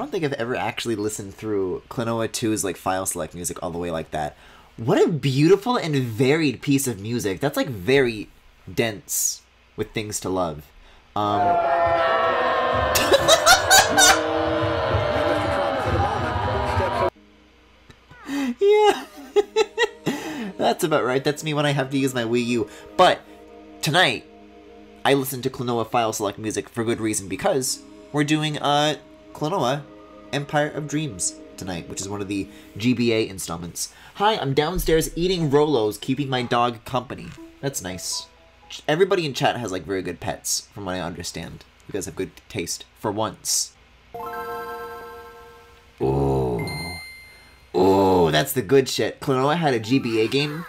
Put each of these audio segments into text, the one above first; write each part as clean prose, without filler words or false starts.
don't think I've ever actually listened through Klonoa 2's like file select music all the way like that. What a beautiful and varied piece of music. That's like very dense with things to love. Yeah. That's about right. That's me when I have to use my Wii U. But tonight, I listened to Klonoa file select music for good reason, because we're doing Klonoa Empire of Dreams tonight, which is one of the GBA installments. Hi, I'm downstairs eating Rolos, keeping my dog company. That's nice. Everybody in chat has like very good pets, from what I understand. You guys have good taste, for once. Ooh. Ooh, that's the good shit. Klonoa had a GBA game.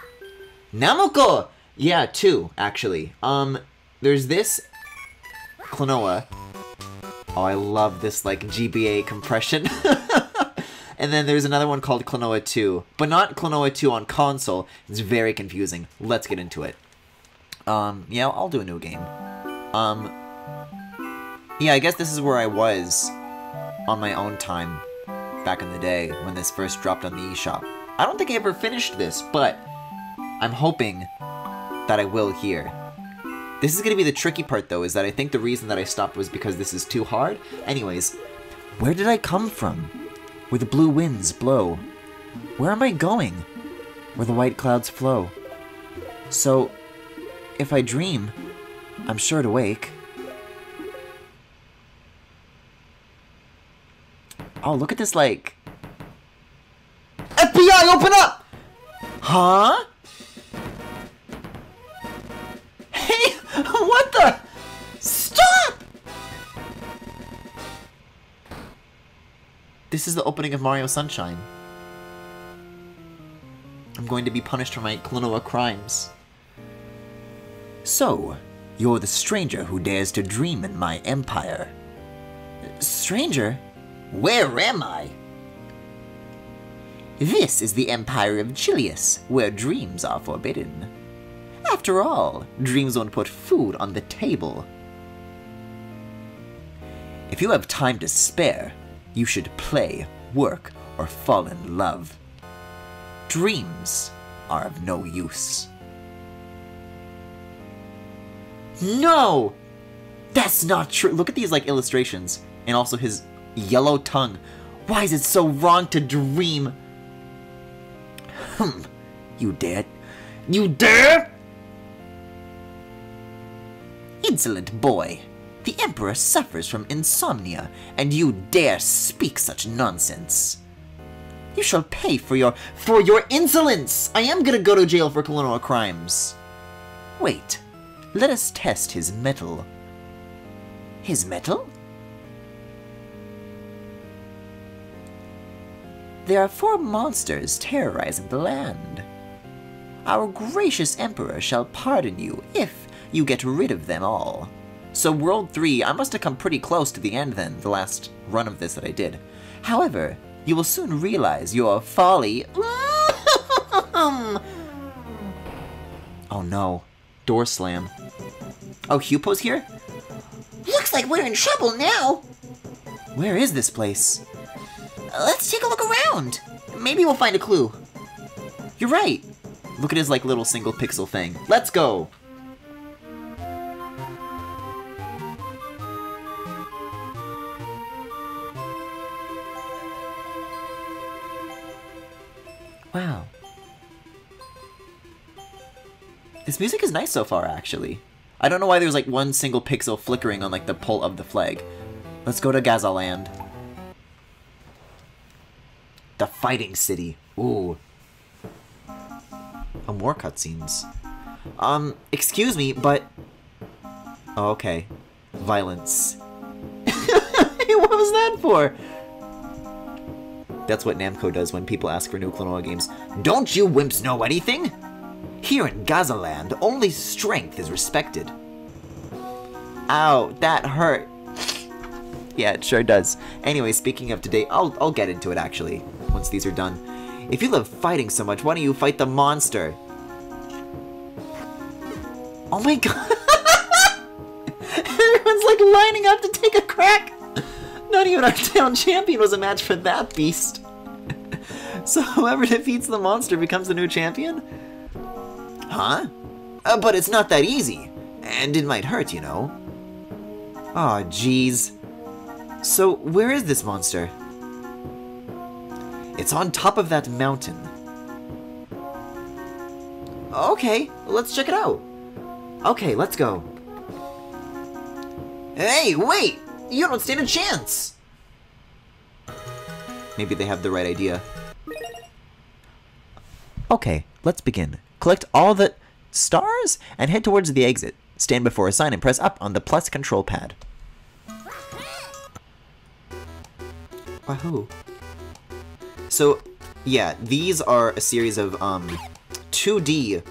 Namoko! Yeah, 2, actually. There's this Klonoa. Oh, I love this, like, GBA compression. And then there's another one called Klonoa 2. But not Klonoa 2 on console. It's very confusing. Let's get into it. Yeah, I'll do a new game. Yeah, I guess this is where I was on my own time back in the day when this first dropped on the eShop. I don't think I ever finished this, but I'm hoping that I will here. This is going to be the tricky part, though, is that I think the reason that I stopped was because this is too hard. Anyways, where did I come from? Where the blue winds blow? Where am I going? Where the white clouds flow? So, if I dream, I'm sure to wake. Oh, look at this, like... FBI, open up! Huh? Hey, what the? Stop! This is the opening of Mario Sunshine. I'm going to be punished for my Klonoa crimes. So, you're the stranger who dares to dream in my empire. Stranger? Where am I? This is the Empire of Chilius, where dreams are forbidden. After all, dreams won't put food on the table. If you have time to spare, you should play, work, or fall in love. Dreams are of no use. No! That's not true. Look at these, like, illustrations. And also his yellow tongue. Why is it so wrong to dream? You dare? You dare? Insolent boy. The Emperor suffers from insomnia, and you dare speak such nonsense. You shall pay for your insolence! I am gonna go to jail for Klonoa crimes. Wait, let us test his mettle. His mettle? There are 4 monsters terrorizing the land. Our gracious Emperor shall pardon you if you get rid of them all. So World 3, I must have come pretty close to the end then, the last run of this that I did. However, you will soon realize your folly. Oh no. Door slam. Oh, Hupo's here? Looks like we're in trouble now. Where is this place? Let's take a look around. Maybe we'll find a clue. You're right. Look at his like little single pixel thing. Let's go. Wow. This music is nice so far, actually. I don't know why there's like one single pixel flickering on like the pole of the flag. Let's go to Gazaland. The Fighting City. Ooh. Oh, more cutscenes. Excuse me, but... Oh, okay. Violence. What was that for? That's what Namco does when people ask for new Klonoa games. Don't you wimps know anything? Here in Gazaland, only strength is respected. Ow, that hurt. Yeah, it sure does. Anyway, speaking of today, I'll get into it actually, once these are done. If you love fighting so much, why don't you fight the monster? Oh my god! Everyone's like lining up to take a crack! Not even our town champion was a match for that beast. So whoever defeats the monster becomes the new champion? Huh? But it's not that easy. And it might hurt, you know. Aw, jeez. So, where is this monster? It's on top of that mountain. Okay, let's check it out. Okay, let's go. Hey, wait! You don't stand a chance! Maybe they have the right idea. Okay, let's begin. Collect all the stars and head towards the exit. Stand before a sign and press up on the plus control pad. Wahoo. So, yeah, these are a series of 2D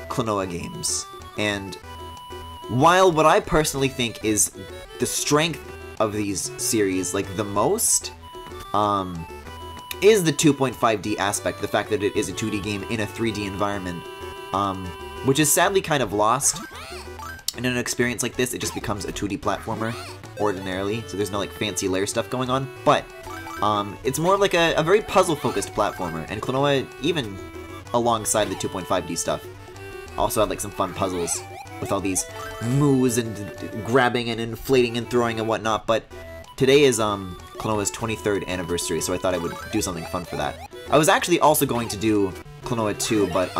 Klonoa games. And while what I personally think is the strength of these series, like the most, is the 2.5D aspect, the fact that it is a 2D game in a 3D environment, which is sadly kind of lost. And in an experience like this, it just becomes a 2D platformer, ordinarily, so there's no like fancy layer stuff going on, but it's more like a very puzzle-focused platformer, and Klonoa, even alongside the 2.5D stuff, also had like some fun puzzles with all these moves and grabbing and inflating and throwing and whatnot, but today is Klonoa's 23rd anniversary, so I thought I would do something fun for that. I was actually also going to do Klonoa 2, but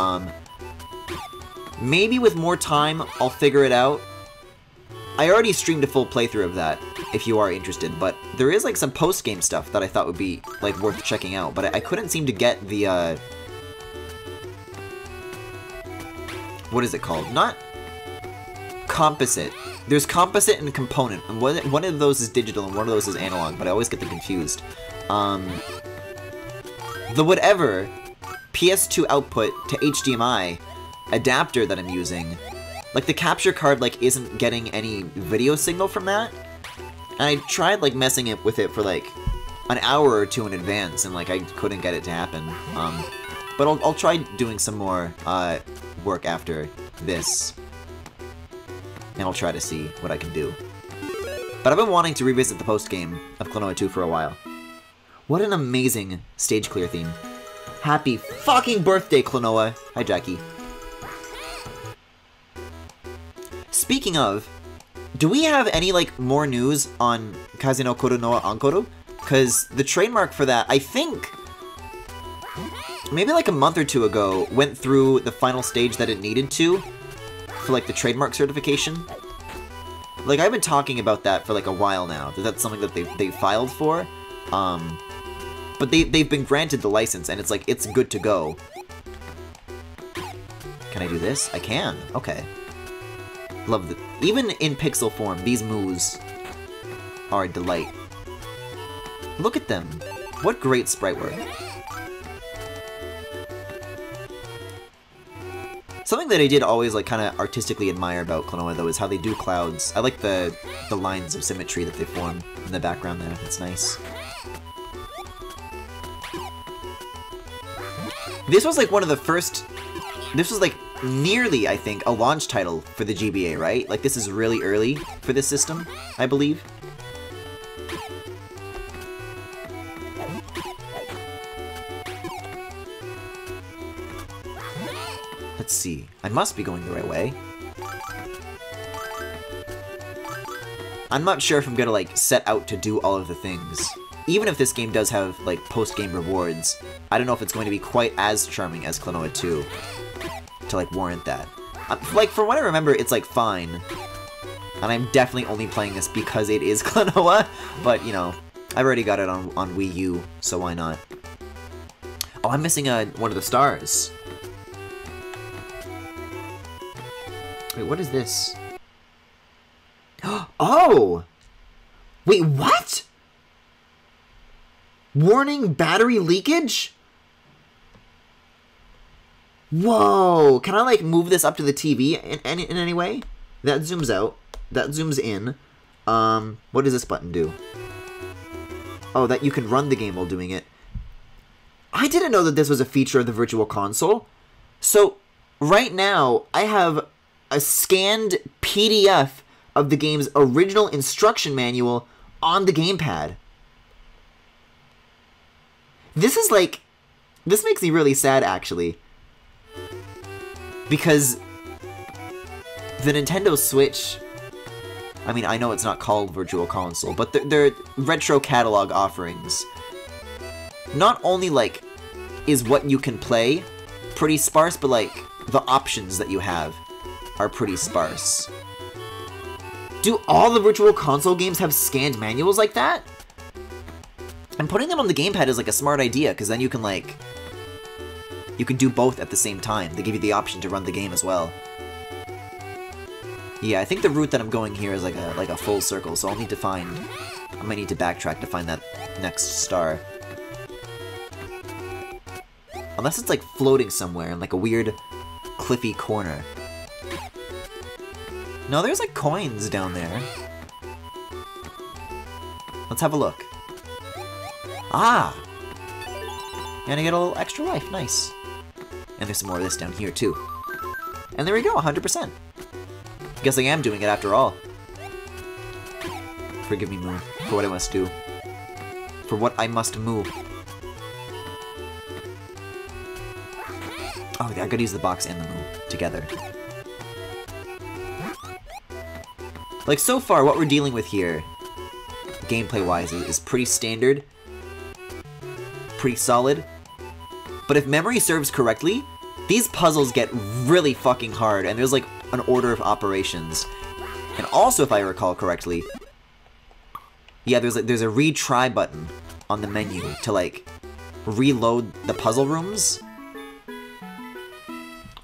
maybe with more time, I'll figure it out. I already streamed a full playthrough of that, if you are interested, but there is like some post-game stuff that I thought would be like worth checking out, but I couldn't seem to get the, what is it called? Not composite. There's composite and component, and one of those is digital and one of those is analog, but I always get them confused. The whatever PS2 output to HDMI adapter that I'm using, like the capture card like isn't getting any video signal from that, and I tried like messing it with it for like an hour or two in advance, and like I couldn't get it to happen. But I'll try doing some more work after this, and I'll try to see what I can do. But I've been wanting to revisit the post-game of Klonoa 2 for a while. What an amazing stage clear theme. Happy fucking birthday, Klonoa! Hi, Jackie. Speaking of, do we have any, like, more news on Kaze no Koronoa Ankoru? Because the trademark for that, I think, maybe like a month or two ago, went through the final stage that it needed to for, like, the trademark certification. Like, I've been talking about that for, like, a while now, that that's something that they filed for. But they've been granted the license, and it's, like, it's good to go. Can I do this? I can. Okay. Love the... Even in pixel form, these moves are a delight. Look at them. What great sprite work. Something that I did always like kind of artistically admire about Klonoa though is how they do clouds. I like the lines of symmetry that they form in the background there. It's nice. This was like one of the first... This was like nearly, I think, a launch title for the GBA, right? Like this is really early for this system, I believe. Let's see. I must be going the right way. I'm not sure if I'm gonna, like, set out to do all of the things. Even if this game does have, like, post-game rewards, I don't know if it's going to be quite as charming as Klonoa 2 to, like, warrant that. Like, from what I remember, it's, like, fine. And I'm definitely only playing this because it is Klonoa, but, you know, I've already got it on Wii U, so why not? Oh, I'm missing one of the stars. Wait, what is this? Oh! Wait, what? Warning battery leakage? Whoa! Can I, like, move this up to the TV in any way? That zooms out. That zooms in. What does this button do? Oh, that you can run the game while doing it. I didn't know that this was a feature of the Virtual Console. So, right now, I have a scanned PDF of the game's original instruction manual on the gamepad. This is like... This makes me really sad, actually. Because the Nintendo Switch... I mean, I know it's not called Virtual Console, but their retro catalog offerings... Not only, like, is what you can play pretty sparse, but, like, the options that you have are pretty sparse. Do all the Virtual Console games have scanned manuals like that? And putting them on the gamepad is, like, a smart idea, because then you can, like... You can do both at the same time. They give you the option to run the game as well. Yeah, I think the route that I'm going here is, like a full circle, so I'll need to find... I might need to backtrack to find that next star. Unless it's, like, floating somewhere in, like, a weird cliffy corner. No, there's, like, coins down there. Let's have a look. Ah! And I get a little extra life. Nice. And there's some more of this down here, too. And there we go, 100%. Guess I am doing it after all. Forgive me, Moo, for what I must do. For what I must move. Oh, I gotta use the box and the Moo together. Like, so far, what we're dealing with here, gameplay-wise, is pretty standard. Pretty solid. But if memory serves correctly, these puzzles get really fucking hard, and there's, like, an order of operations. And also, if I recall correctly, yeah, there's a retry button on the menu to, like, reload the puzzle rooms.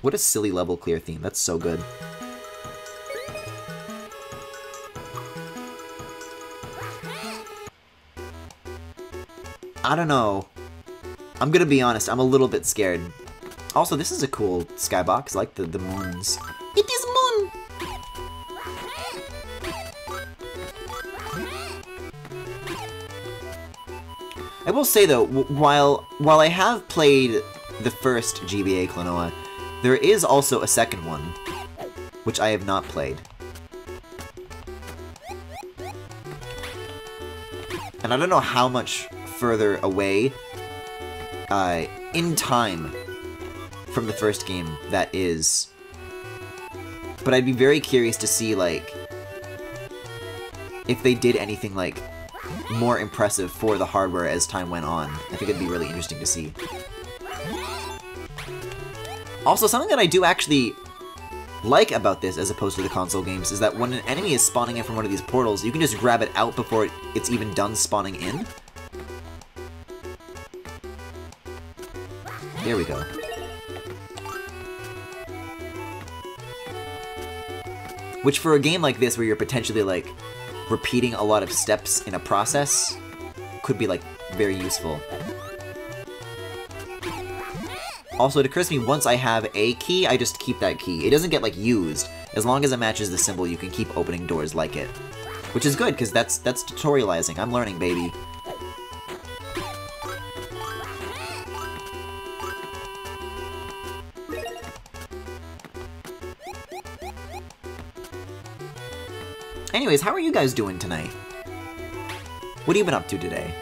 What a silly level clear theme. That's so good. I don't know. I'm gonna be honest, I'm a little bit scared. Also, this is a cool skybox. I like the moons. It is moon! I will say though, while I have played the first GBA Klonoa, there is also a second one, which I have not played. And I don't know how much further away in time from the first game that is. But I'd be very curious to see, like, if they did anything, like, more impressive for the hardware as time went on. I think it'd be really interesting to see. Also, something that I do actually like about this, as opposed to the console games, is that when an enemy is spawning in from one of these portals, you can just grab it out before it's even done spawning in. There we go. Which, for a game like this, where you're potentially, like, repeating a lot of steps in a process, could be, like, very useful. Also, it occurs to me, once I have a key, I just keep that key. It doesn't get, like, used. As long as it matches the symbol, you can keep opening doors like it. Which is good, because that's tutorializing. I'm learning, baby. Anyways, how are you guys doing tonight? What have you been up to today?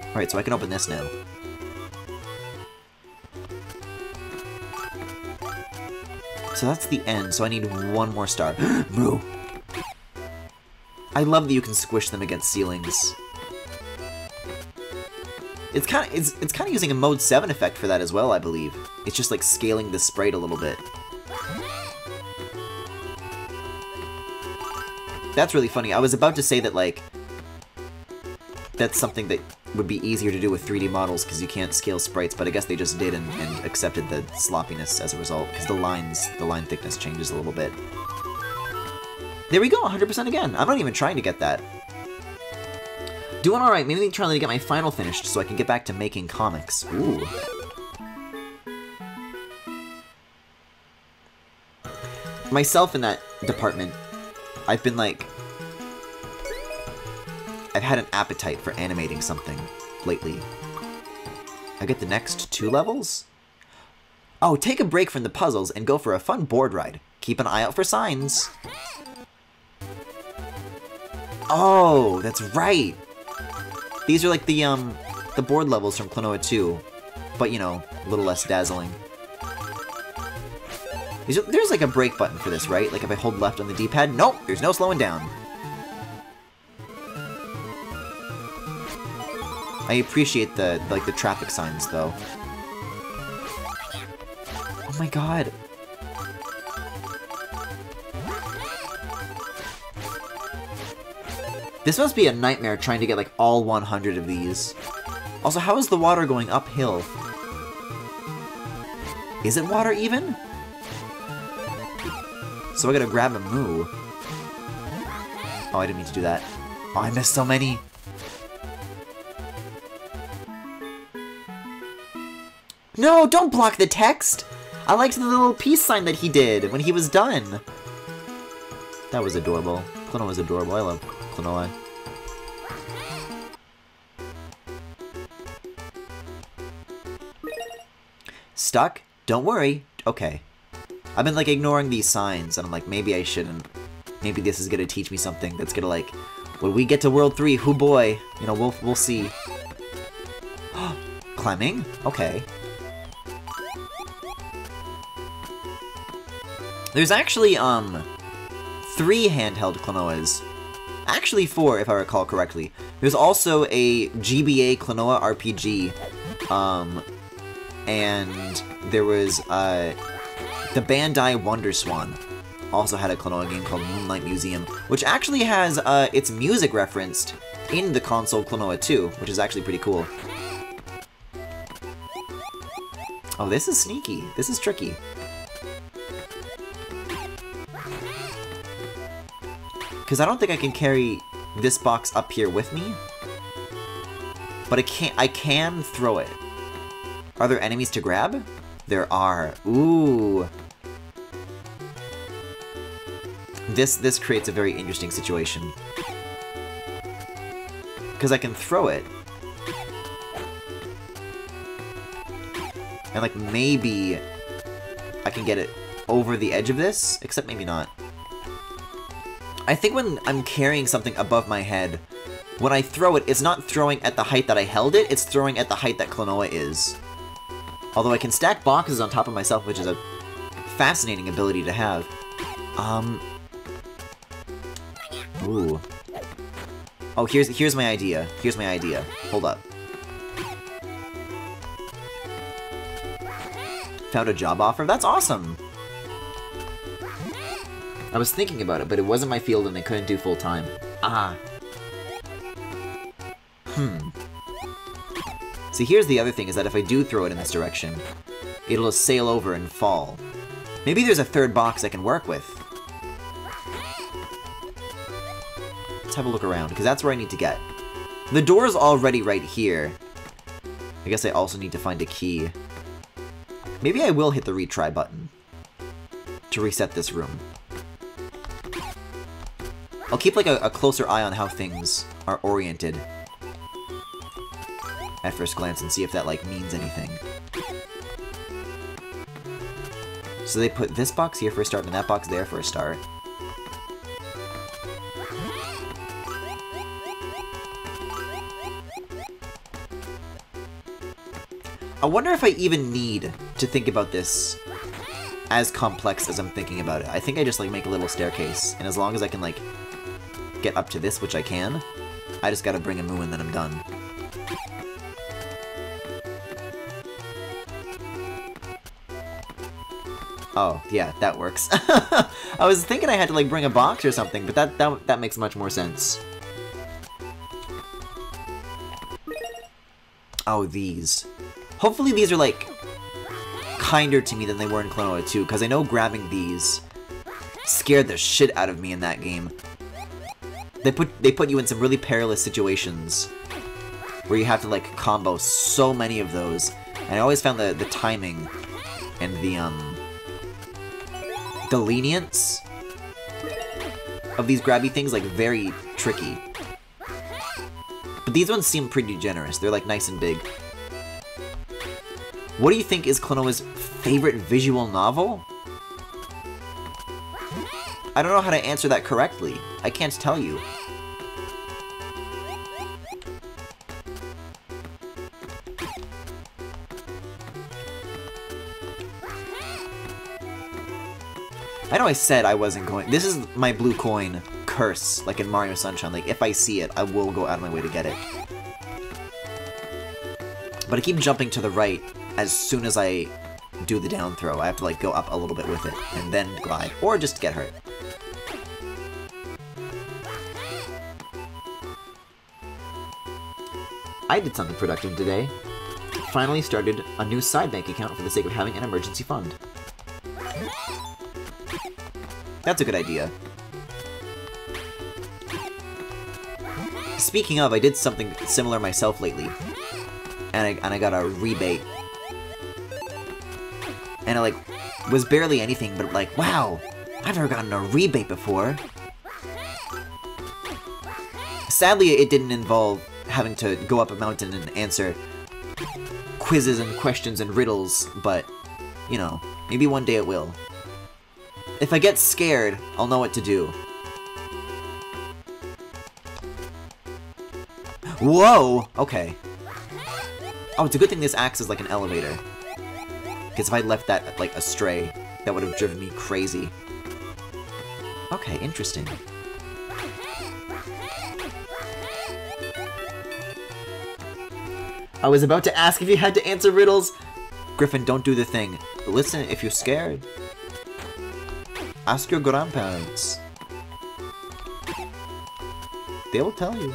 Alright, so I can open this now. So that's the end, so I need one more star. Moo! I love that you can squish them against ceilings. It's kind of using a Mode 7 effect for that as well, I believe. It's just like scaling the sprite a little bit. That's really funny. I was about to say that, like, that's something that would be easier to do with 3D models because you can't scale sprites, but I guess they just did and accepted the sloppiness as a result, because the line thickness changes a little bit. There we go, 100% again. I'm not even trying to get that. Doing alright, maybe trying to get my final finished so I can get back to making comics. Ooh. Myself in that department, I've been like... I've had an appetite for animating something lately. I get the next 2 levels? Oh, take a break from the puzzles and go for a fun board ride. Keep an eye out for signs. Oh, that's right! These are like the board levels from Klonoa 2, but, you know, a little less dazzling. There's like a break button for this, right? Like if I hold left on the D-pad? Nope, there's no slowing down. I appreciate the traffic signs, though. Oh my god. This must be a nightmare trying to get, like, all 100 of these. Also, how is the water going uphill? Is it water, even? So I gotta grab a moo. Oh, I didn't mean to do that. Oh, I missed so many. No, don't block the text! I liked the little peace sign that he did when he was done. That was adorable. Klonoa was adorable. I love Klonoa. Stuck? Don't worry. Okay. I've been, like, ignoring these signs, and I'm like, maybe I shouldn't. Maybe this is gonna teach me something that's gonna, like, when we get to World 3, hoo boy, you know, we'll see. Climbing? Okay. There's actually, 3 handheld Klonoas. Actually 4, if I recall correctly. There's also a GBA Klonoa RPG, and there was, the Bandai Wonderswan also had a Klonoa game called Moonlight Museum, which actually has, its music referenced in the console Klonoa 2, which is actually pretty cool. Oh, this is sneaky. This is tricky. Because I don't think I can carry this box up here with me. But I can throw it. Are there enemies to grab? There are. Ooh. This creates a very interesting situation. Because I can throw it. And, like, maybe I can get it over the edge of this, except maybe not. I think when I'm carrying something above my head, when I throw it, it's not throwing at the height that I held it, it's throwing at the height that Klonoa is. Although I can stack boxes on top of myself, which is a fascinating ability to have. Ooh. Oh, here's my idea. Here's my idea. Hold up. Found a job offer? That's awesome! I was thinking about it, but it wasn't my field and I couldn't do full-time. Ah. See, here's the other thing, is that if I do throw it in this direction, it'll just sail over and fall. Maybe there's a third box I can work with. Let's have a look around, because that's where I need to get. The door's already right here. I guess I also need to find a key. Maybe I will hit the retry button to reset this room. I'll keep, like, a closer eye on how things are oriented at first glance and see if that, like, means anything. So they put this box here for a start and that box there for a start. I wonder if I even need to think about this as complex as I'm thinking about it. I think I just, like, make a little staircase, and as long as I can, like, get up to this, which I can, I just gotta bring a moo and then I'm done. Oh, yeah, that works. I was thinking I had to, like, bring a box or something, but that makes much more sense. Oh, these. Hopefully these are, like, kinder to me than they were in Klonoa 2, because I know grabbing these scared the shit out of me in that game. They put you in some really perilous situations where you have to, like, combo so many of those, and I always found the timing and the lenience of these grabby things, like, very tricky. But these ones seem pretty generous. They're, like, nice and big. What do you think is Klonoa's favorite visual novel? I don't know how to answer that correctly. I can't tell you. I know I said I wasn't going... This is my blue coin curse, like in Mario Sunshine. Like, if I see it, I will go out of my way to get it. But I keep jumping to the right as soon as I do the down throw. I have to, like, go up a little bit with it, and then glide. Or just get hurt. I did something productive today. Finally started a new side bank account for the sake of having an emergency fund. That's a good idea. Speaking of, I did something similar myself lately. And I got a rebate. And it, like, was barely anything, but, like, wow! I've never gotten a rebate before. Sadly, it didn't involve having to go up a mountain and answer quizzes and questions and riddles, but, you know, maybe one day it will. If I get scared, I'll know what to do. Whoa! Okay. Oh, it's a good thing this acts as like an elevator. Because if I left that, like, astray, that would have driven me crazy. Okay, interesting. I was about to ask if you had to answer riddles. Griffin, don't do the thing. Listen, if you're scared, ask your grandparents. They will tell you.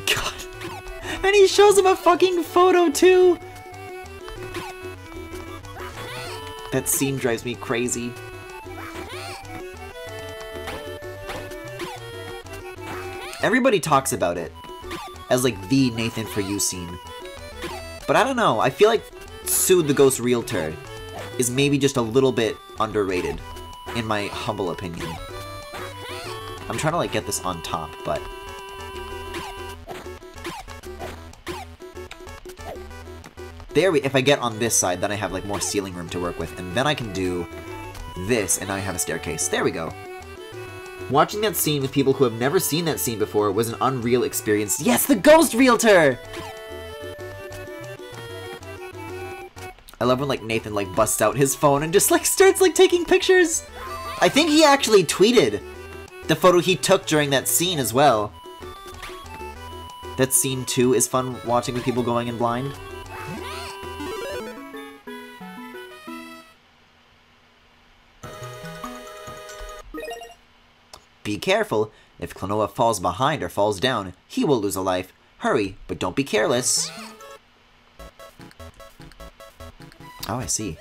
God. And he shows him a fucking photo too. That scene drives me crazy. Everybody talks about it as like the Nathan For You scene. But I don't know, I feel like Sue the Ghost Realtor is maybe just a little bit underrated, in my humble opinion. I'm trying to like get this on top, but... There if I get on this side, then I have like more ceiling room to work with, and then I can do this, and now I have a staircase. There we go. Watching that scene with people who have never seen that scene before was an unreal experience. Yes, the Ghost Realtor! I love when like Nathan like busts out his phone and just like starts like taking pictures. I think he actually tweeted the photo he took during that scene as well. That scene too is fun watching with people going in blind. Be careful. If Klonoa falls behind or falls down, he will lose a life. Hurry, but don't be careless. Oh, I see.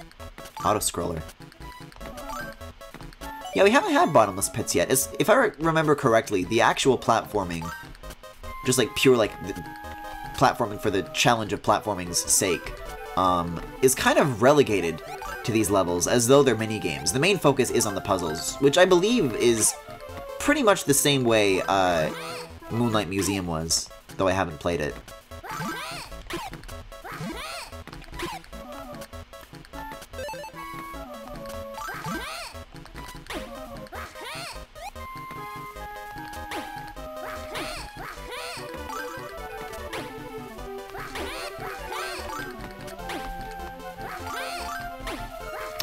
Auto-scroller. Yeah, we haven't had bottomless pits yet. If I remember correctly, the actual platforming, just like pure like platforming for the challenge of platforming's sake, is kind of relegated to these levels as though they're mini-games. The main focus is on the puzzles, which I believe is pretty much the same way Moonlight Museum was, though I haven't played it.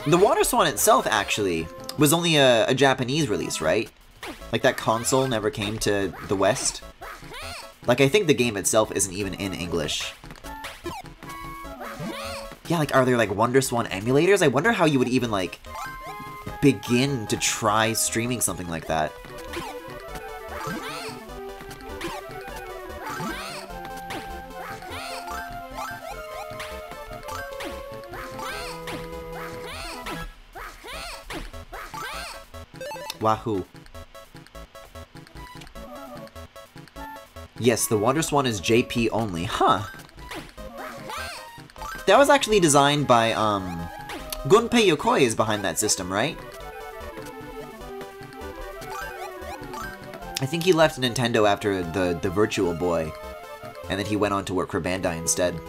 The Water Swan itself, actually, was only a Japanese release, right? Like, that console never came to the West? Like, I think the game itself isn't even in English. Yeah, like, are there, like, Wonder Swan emulators? I wonder how you would even, like, begin to try streaming something like that. Wahoo. Yes, the Wonder Swan is JP only. Huh. That was actually designed by, Gunpei Yokoi is behind that system, right? I think he left Nintendo after the Virtual Boy, and then he went on to work for Bandai instead.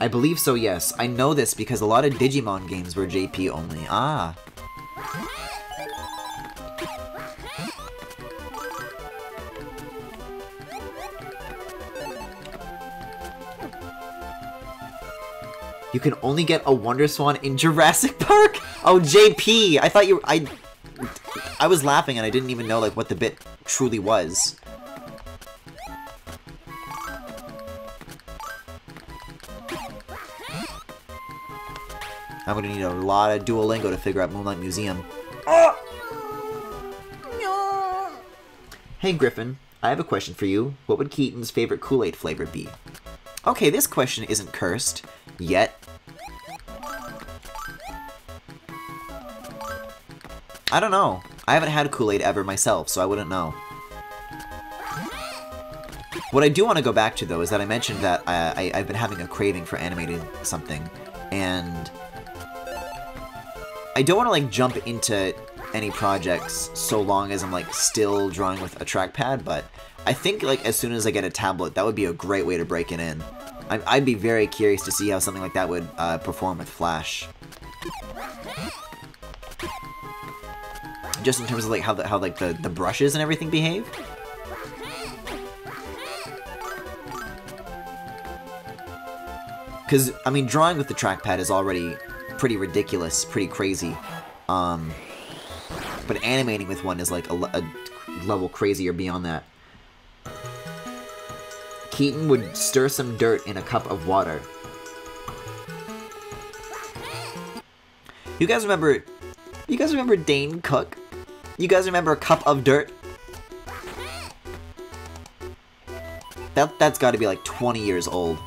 I believe so, yes. I know this because a lot of Digimon games were JP only. Ah. You can only get a Wonder Swan in Jurassic Park? Oh, JP! I thought you... I was laughing and I didn't even know, like, what the bit truly was. I'm gonna need a lot of Duolingo to figure out Moonlight Museum. Oh! No. Hey, Griffin. I have a question for you. What would Keaton's favorite Kool-Aid flavor be? Okay, this question isn't cursed. Yet. I don't know. I haven't had Kool-Aid ever myself, so I wouldn't know. What I do want to go back to, though, is that I mentioned that I've been having a craving for animating something, and I don't want to, like, jump into any projects so long as I'm, like, still drawing with a trackpad, but I think, like, as soon as I get a tablet, that would be a great way to break it in. I'd be very curious to see how something like that would perform with Flash. Just in terms of like how the brushes and everything behave. Because I mean, drawing with the trackpad is already pretty ridiculous, pretty crazy. But animating with one is like a level crazier beyond that. Keaton would stir some dirt in a cup of water. You guys remember Dane Cook? You guys remember a cup of dirt? That's got to be like 20 years old.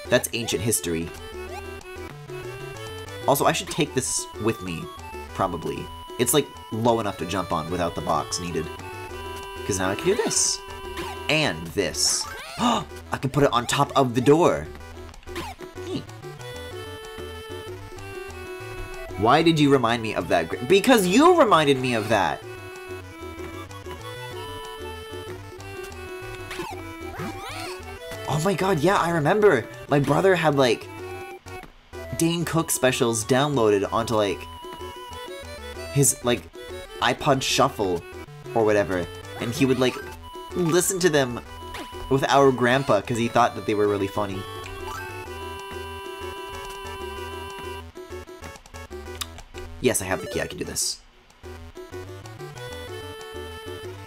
That's ancient history. Also, I should take this with me, probably. It's like low enough to jump on without the box needed. Because now I can do this. And this. Oh, I can put it on top of the door. Neat. Why did you remind me of that? Because you reminded me of that. Oh my god, yeah, I remember. My brother had, like, Dane Cook specials downloaded onto, like, his, like, iPod Shuffle or whatever. And he would, like, listen to them with our grandpa because he thought that they were really funny. Yes, I have the key. I can do this.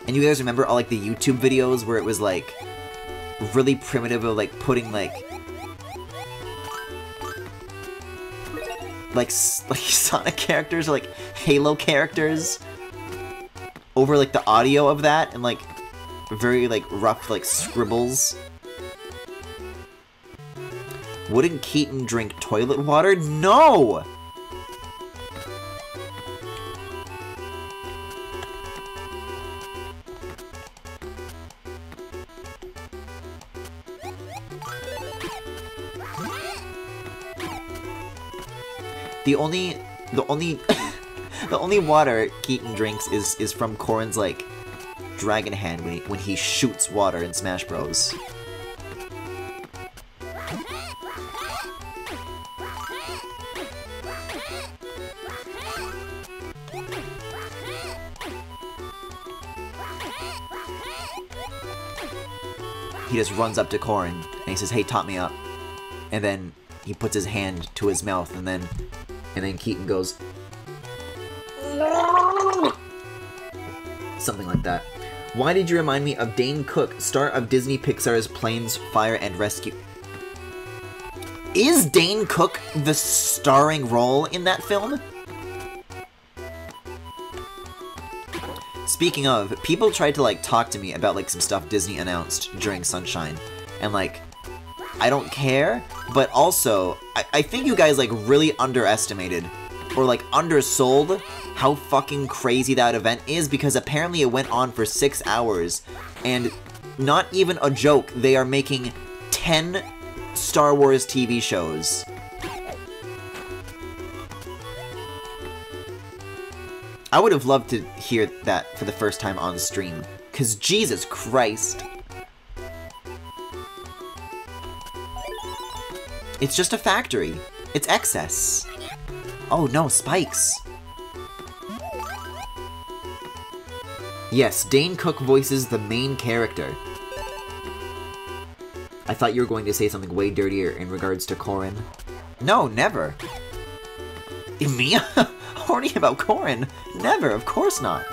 And you guys remember all, like, the YouTube videos where it was, like, really primitive of, like, putting, like Sonic characters or, like, Halo characters over, like, the audio of that and, like, very, like, rough, like, scribbles. Wouldn't Keaton drink toilet water? No! The only the only water Keaton drinks is from Corrin's, like, dragon hand when he shoots water in Smash Bros. He just runs up to Corrin and he says, "Hey, top me up," and then he puts his hand to his mouth, and then Keaton goes something like that. Why did you remind me of Dane Cook, star of Disney Pixar's Planes, Fire, and Rescue? Is Dane Cook the starring role in that film? Speaking of, people tried to, like, talk to me about, like, some stuff Disney announced during Sunshine, and, like, I don't care, but also, I think you guys, like, really underestimated, or, like, undersold how fucking crazy that event is, because apparently it went on for 6 hours, and not even a joke, they are making 10 Star Wars TV shows. I would have loved to hear that for the first time on stream, because Jesus Christ. It's just a factory. It's excess. Oh no, spikes. Yes, Dane Cook voices the main character. I thought you were going to say something way dirtier in regards to Corin. No, never. Me? Horny about Corin? Never, of course not.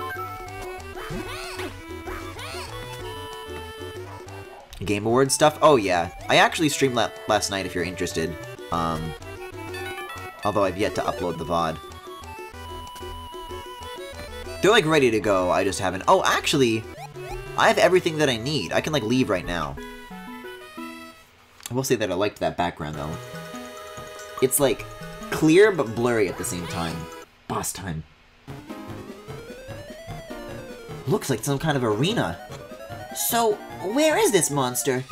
Game Awards stuff? Oh yeah. I actually streamed last night if you're interested. Although I've yet to upload the VOD. They're like ready to go, I just haven't. Oh, actually, I have everything that I need. I can like leave right now. I will say that I liked that background though. It's like clear but blurry at the same time. Boss time. Looks like some kind of arena. So, where is this monster?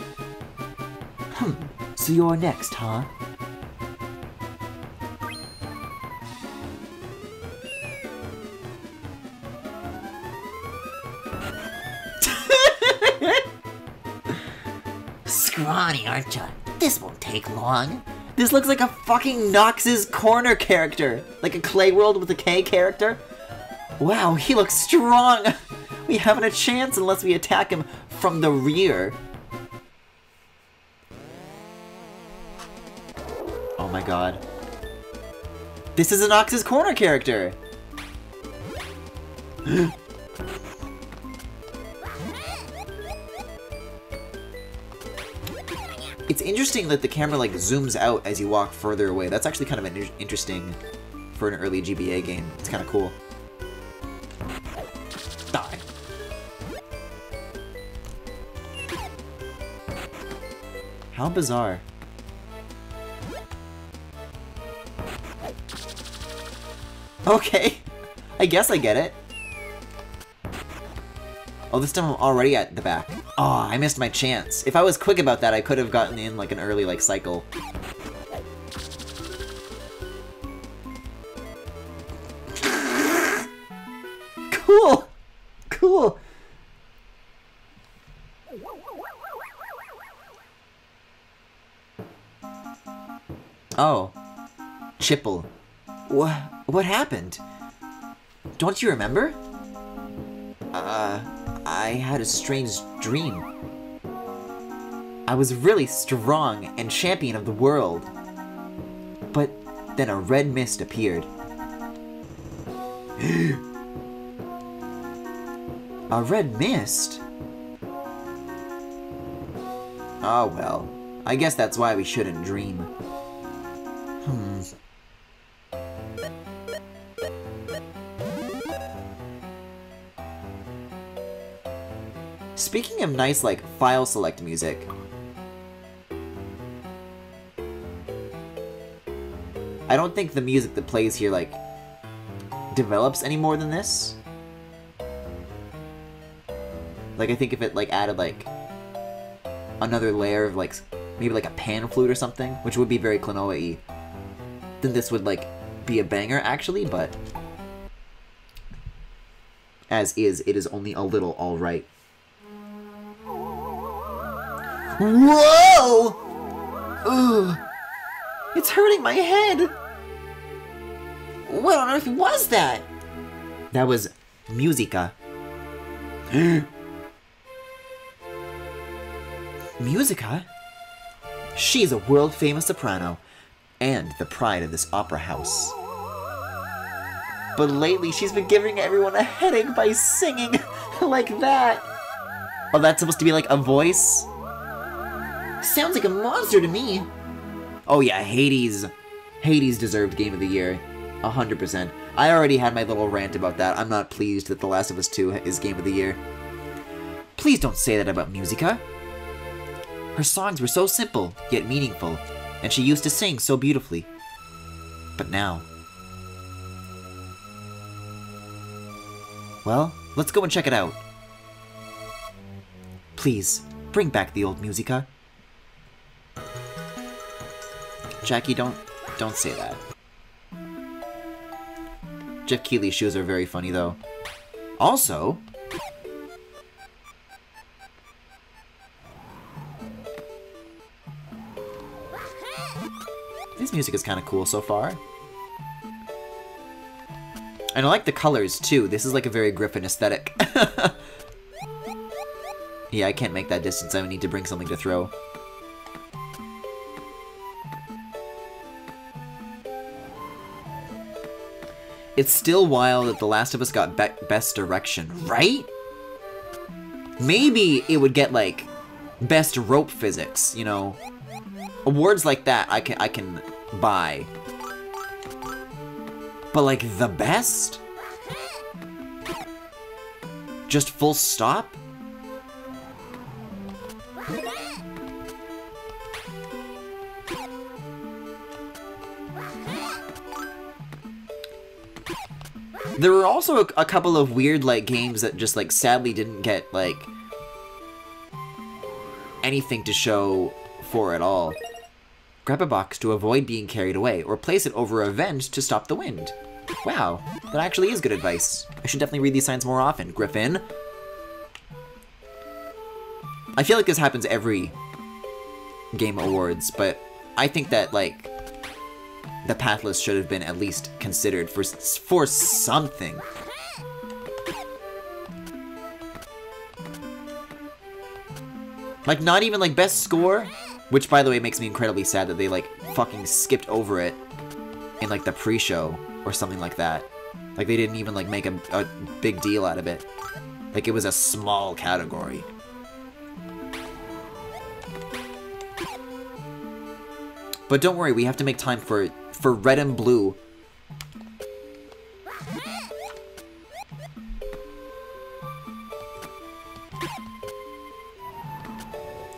So you're next, huh? Scrawny, aren't you? This won't take long. This looks like a fucking Nox's Corner character. Like a Clay World with a K character. Wow, he looks strong. We haven't a chance unless we attack him from the rear. Oh my god. This is a Nox's Corner character. It's interesting that the camera like zooms out as you walk further away. That's actually kind of interesting for an early GBA game. It's kind of cool. Die. How bizarre. Okay. I guess I get it. Oh, this time I'm already at the back. Oh, I missed my chance. If I was quick about that, I could have gotten in like an early like cycle. Cool! Cool! Oh. Chipple. What happened? Don't you remember? I had a strange dream. I was really strong and champion of the world. But then a red mist appeared. A red mist? Oh well, I guess that's why we shouldn't dream. Speaking of nice, like, file select music, I don't think the music that plays here, like, develops any more than this. Like, I think if it, like, added, like, another layer of, like, maybe, like, a pan flute or something, which would be very Klonoa-y, then this would, like, be a banger, actually, but as is, it is only a little alright. Whoa! Ugh. It's hurting my head! What on earth was that? That was Musica. Musica? She's a world-famous soprano, and the pride of this opera house. But lately, she's been giving everyone a headache by singing like that. Oh, that's supposed to be like a voice? Sounds like a monster to me. Oh yeah, Hades. Hades deserved Game of the Year. 100%. I already had my little rant about that. I'm not pleased that The Last of Us 2 is Game of the Year. Please don't say that about Musica. Her songs were so simple, yet meaningful, and she used to sing so beautifully. But now... Well, let's go and check it out. Please, bring back the old Musica. Jackie, don't say that. Jeff Keighley's shoes are very funny, though. Also... This music is kind of cool so far. And I like the colors, too. This is like a very Griffin aesthetic. Yeah, I can't make that distance. I would need to bring something to throw. It's still wild that The Last of Us got Best Direction, right? Maybe it would get, like, Best Rope Physics, you know? Awards like that I can buy. But, like, the best? Just full stop? There were also a couple of weird, like, games that just, like, sadly didn't get, like, anything to show for at all. Grab a box to avoid being carried away, or place it over a vent to stop the wind. Wow, that actually is good advice. I should definitely read these signs more often, Griffin. I feel like this happens every Game Awards, but I think that, like, the Pathless should have been at least considered for something. Like, not even, like, best score? Which, by the way, makes me incredibly sad that they, like, fucking skipped over it in, like, the pre-show or something like that. Like, they didn't even, like, make a big deal out of it. Like, it was a small category. But don't worry, we have to make time for red and blue.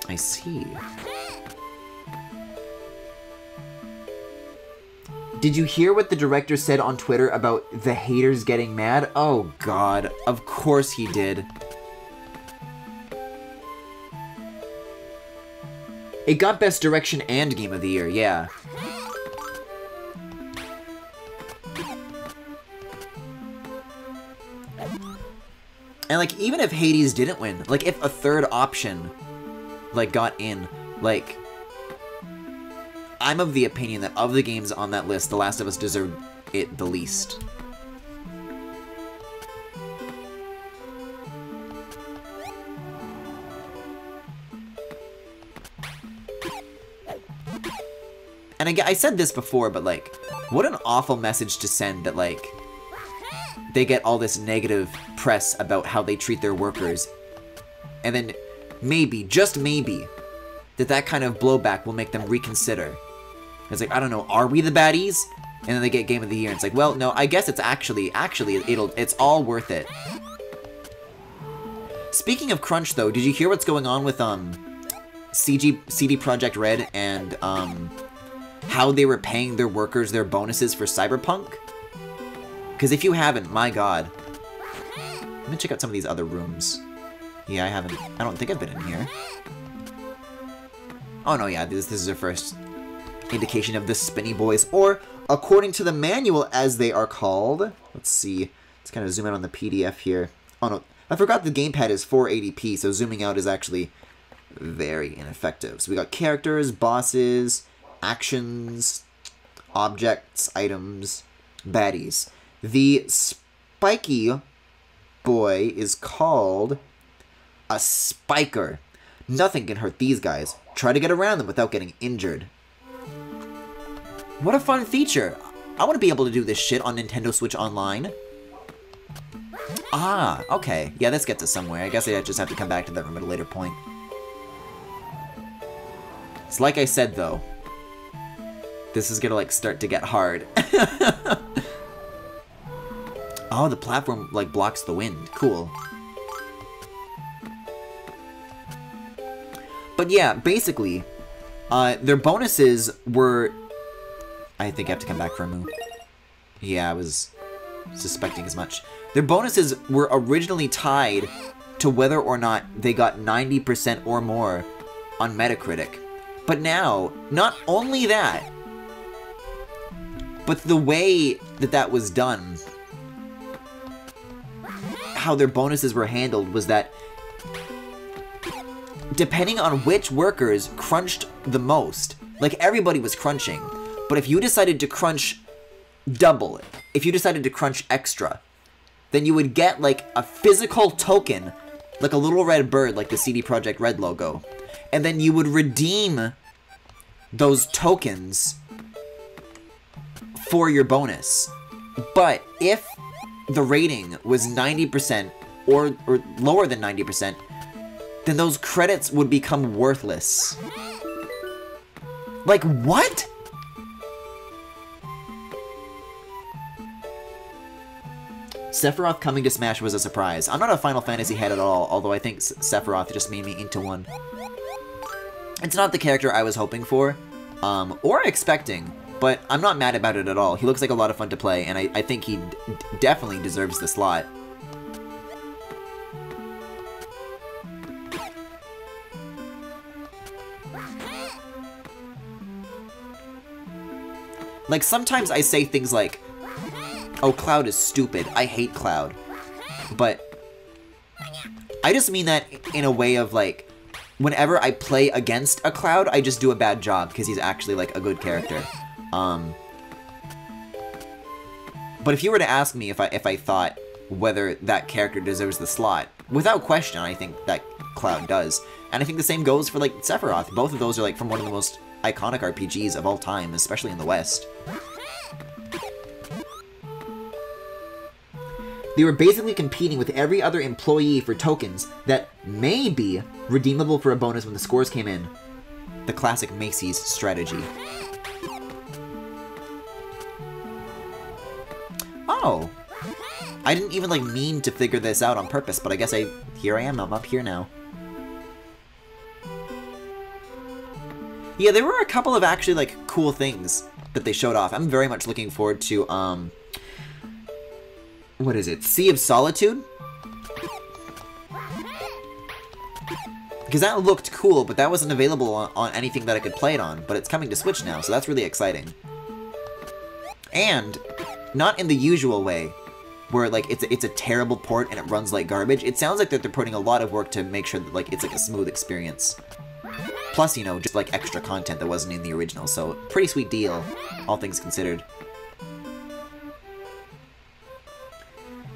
I see. Did you hear what the director said on Twitter about the haters getting mad? Oh god, of course he did. It got Best Direction and Game of the Year, yeah. And, like, even if Hades didn't win, like, if a third option, like, got in, like, I'm of the opinion that of the games on that list, The Last of Us deserved it the least. And I said this before, but, like, what an awful message to send that, like, they get all this negative press about how they treat their workers. And then maybe, just maybe, that kind of blowback will make them reconsider. It's like, I don't know, are we the baddies? And then they get Game of the Year, and it's like, well, no, I guess it's it's all worth it. Speaking of crunch, though, did you hear what's going on with, CD Projekt Red and, how they were paying their workers their bonuses for Cyberpunk? Because if you haven't, my god. Let me check out some of these other rooms. Yeah, I don't think I've been in here. Oh no, yeah, this is our first indication of the Spinny Boys, or according to the manual as they are called. Let's see, let's kind of zoom in on the PDF here. Oh no, I forgot the gamepad is 480p, so zooming out is actually very ineffective. So we got characters, bosses, actions, objects, items, baddies. The spiky boy is called a spiker. Nothing can hurt these guys. Try to get around them without getting injured. What a fun feature. I want to be able to do this shit on Nintendo Switch Online. Ah, okay. Yeah, this gets us somewhere. I guess I just have to come back to that room at a later point. It's like I said, though. This is gonna, like, start to get hard. Oh, the platform, like, blocks the wind. Cool. But yeah, basically, their bonuses were... I think I have to come back for a move. Yeah, I was suspecting as much. Their bonuses were originally tied to whether or not they got 90% or more on Metacritic. But now, not only that, but the way that that was done, how their bonuses were handled was that depending on which workers crunched the most, like everybody was crunching, But if you decided to crunch double, if you decided to crunch extra, then you would get, like, a physical token, like a little red bird, like the CD Projekt Red logo. And then you would redeem those tokens for your bonus. But if the rating was 90% or lower than 90%, then those credits would become worthless. Like, what? Sephiroth coming to Smash was a surprise. I'm not a Final Fantasy head at all, although I think Sephiroth just made me into one. It's not the character I was hoping for, or expecting, but I'm not mad about it at all. He looks like a lot of fun to play, and I think he definitely deserves the slot. Like, sometimes I say things like, oh, Cloud is stupid, I hate Cloud. But I just mean that in a way of, like, whenever I play against a Cloud, I just do a bad job, because he's actually, like, a good character. But if you were to ask me if I thought whether that character deserves the slot, without question, I think that Cloud does. And I think the same goes for, like, Sephiroth. Both of those are, like, from one of the most iconic RPGs of all time, especially in the West. They were basically competing with every other employee for tokens that may be redeemable for a bonus when the scores came in. The classic Macy's strategy. Oh! I didn't even, like, mean to figure this out on purpose, but I guess here I am, I'm up here now. Yeah, there were a couple of actually, like, cool things that they showed off. I'm very much looking forward to, what is it? Sea of Solitude? Because that looked cool, but that wasn't available on anything that I could play it on. But it's coming to Switch now, so that's really exciting. And not in the usual way, where, like, it's a terrible port and it runs like garbage. It sounds like that they're putting a lot of work to make sure that, like, it's, like, a smooth experience. Plus, you know, just, like, extra content that wasn't in the original, so pretty sweet deal, all things considered.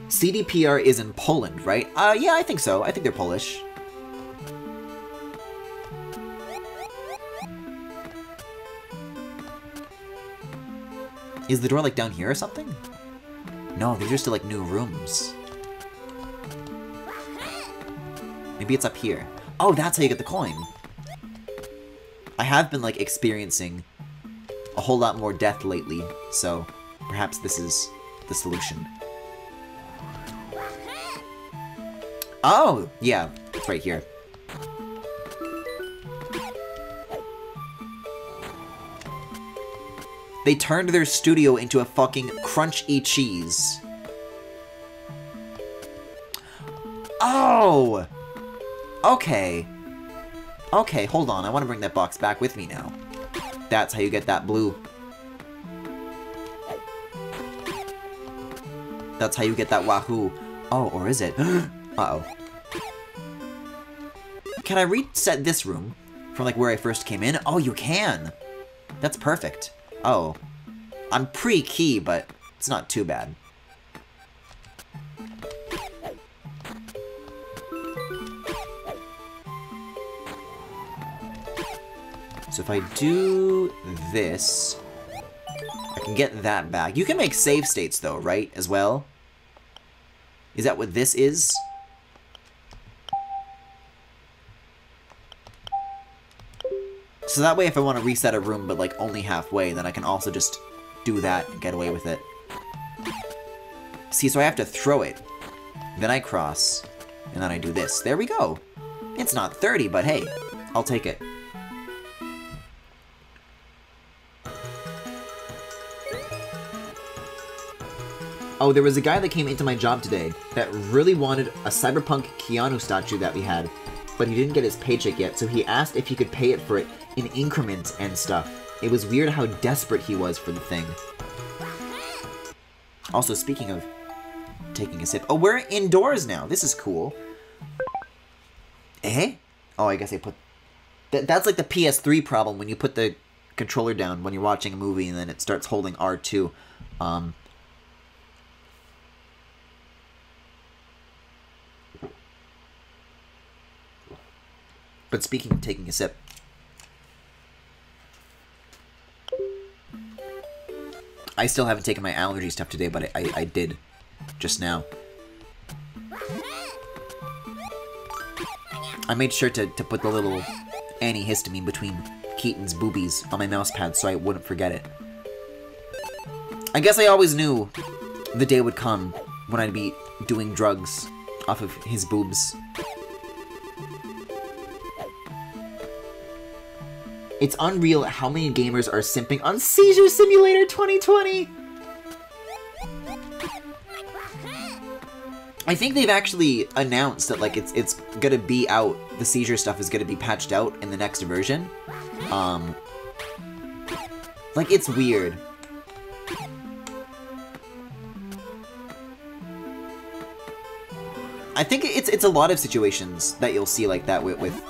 CDPR is in Poland, right? Yeah, I think so. I think they're Polish. Is the door, like, down here or something? No, these are still, like, new rooms. Maybe it's up here. Oh, that's how you get the coin. I have been, like, experiencing a whole lot more death lately, so perhaps this is the solution. Oh, yeah, it's right here. They turned their studio into a fucking crunch-y cheese. Oh! Okay. Okay, hold on. I want to bring that box back with me now. That's how you get that blue. That's how you get that wahoo. Oh, or is it? Uh-oh. Can I reset this room from, like, where I first came in? Oh, you can! That's perfect. Oh. I'm pre-key, but it's not too bad. So if I do this, I can get that back. You can make save states, though, right, as well? Is that what this is? So that way, if I want to reset a room, but, like, only halfway, then I can also just do that and get away with it. See, so I have to throw it. Then I cross, and then I do this. There we go. It's not 30, but hey, I'll take it. Oh, there was a guy that came into my job today that really wanted a Cyberpunk Keanu statue that we had, but he didn't get his paycheck yet, so he asked if he could pay it for it in increments and stuff. It was weird how desperate he was for the thing. Also, speaking of taking a sip... Oh, we're indoors now. This is cool. Eh? Oh, I guess I put... That's like the PS3 problem when you put the controller down when you're watching a movie and then it starts holding R2. But speaking of taking a sip, I still haven't taken my allergy stuff today, but I did just now. I made sure to put the little antihistamine between Keaton's boobies on my mouse pad so I wouldn't forget it. I guess I always knew the day would come when I'd be doing drugs off of his boobs. It's unreal how many gamers are simping on Seizure Simulator 2020! I think they've actually announced that, like, it's gonna be out, the seizure stuff is gonna be patched out in the next version. Like, it's weird. I think it's a lot of situations that you'll see like that with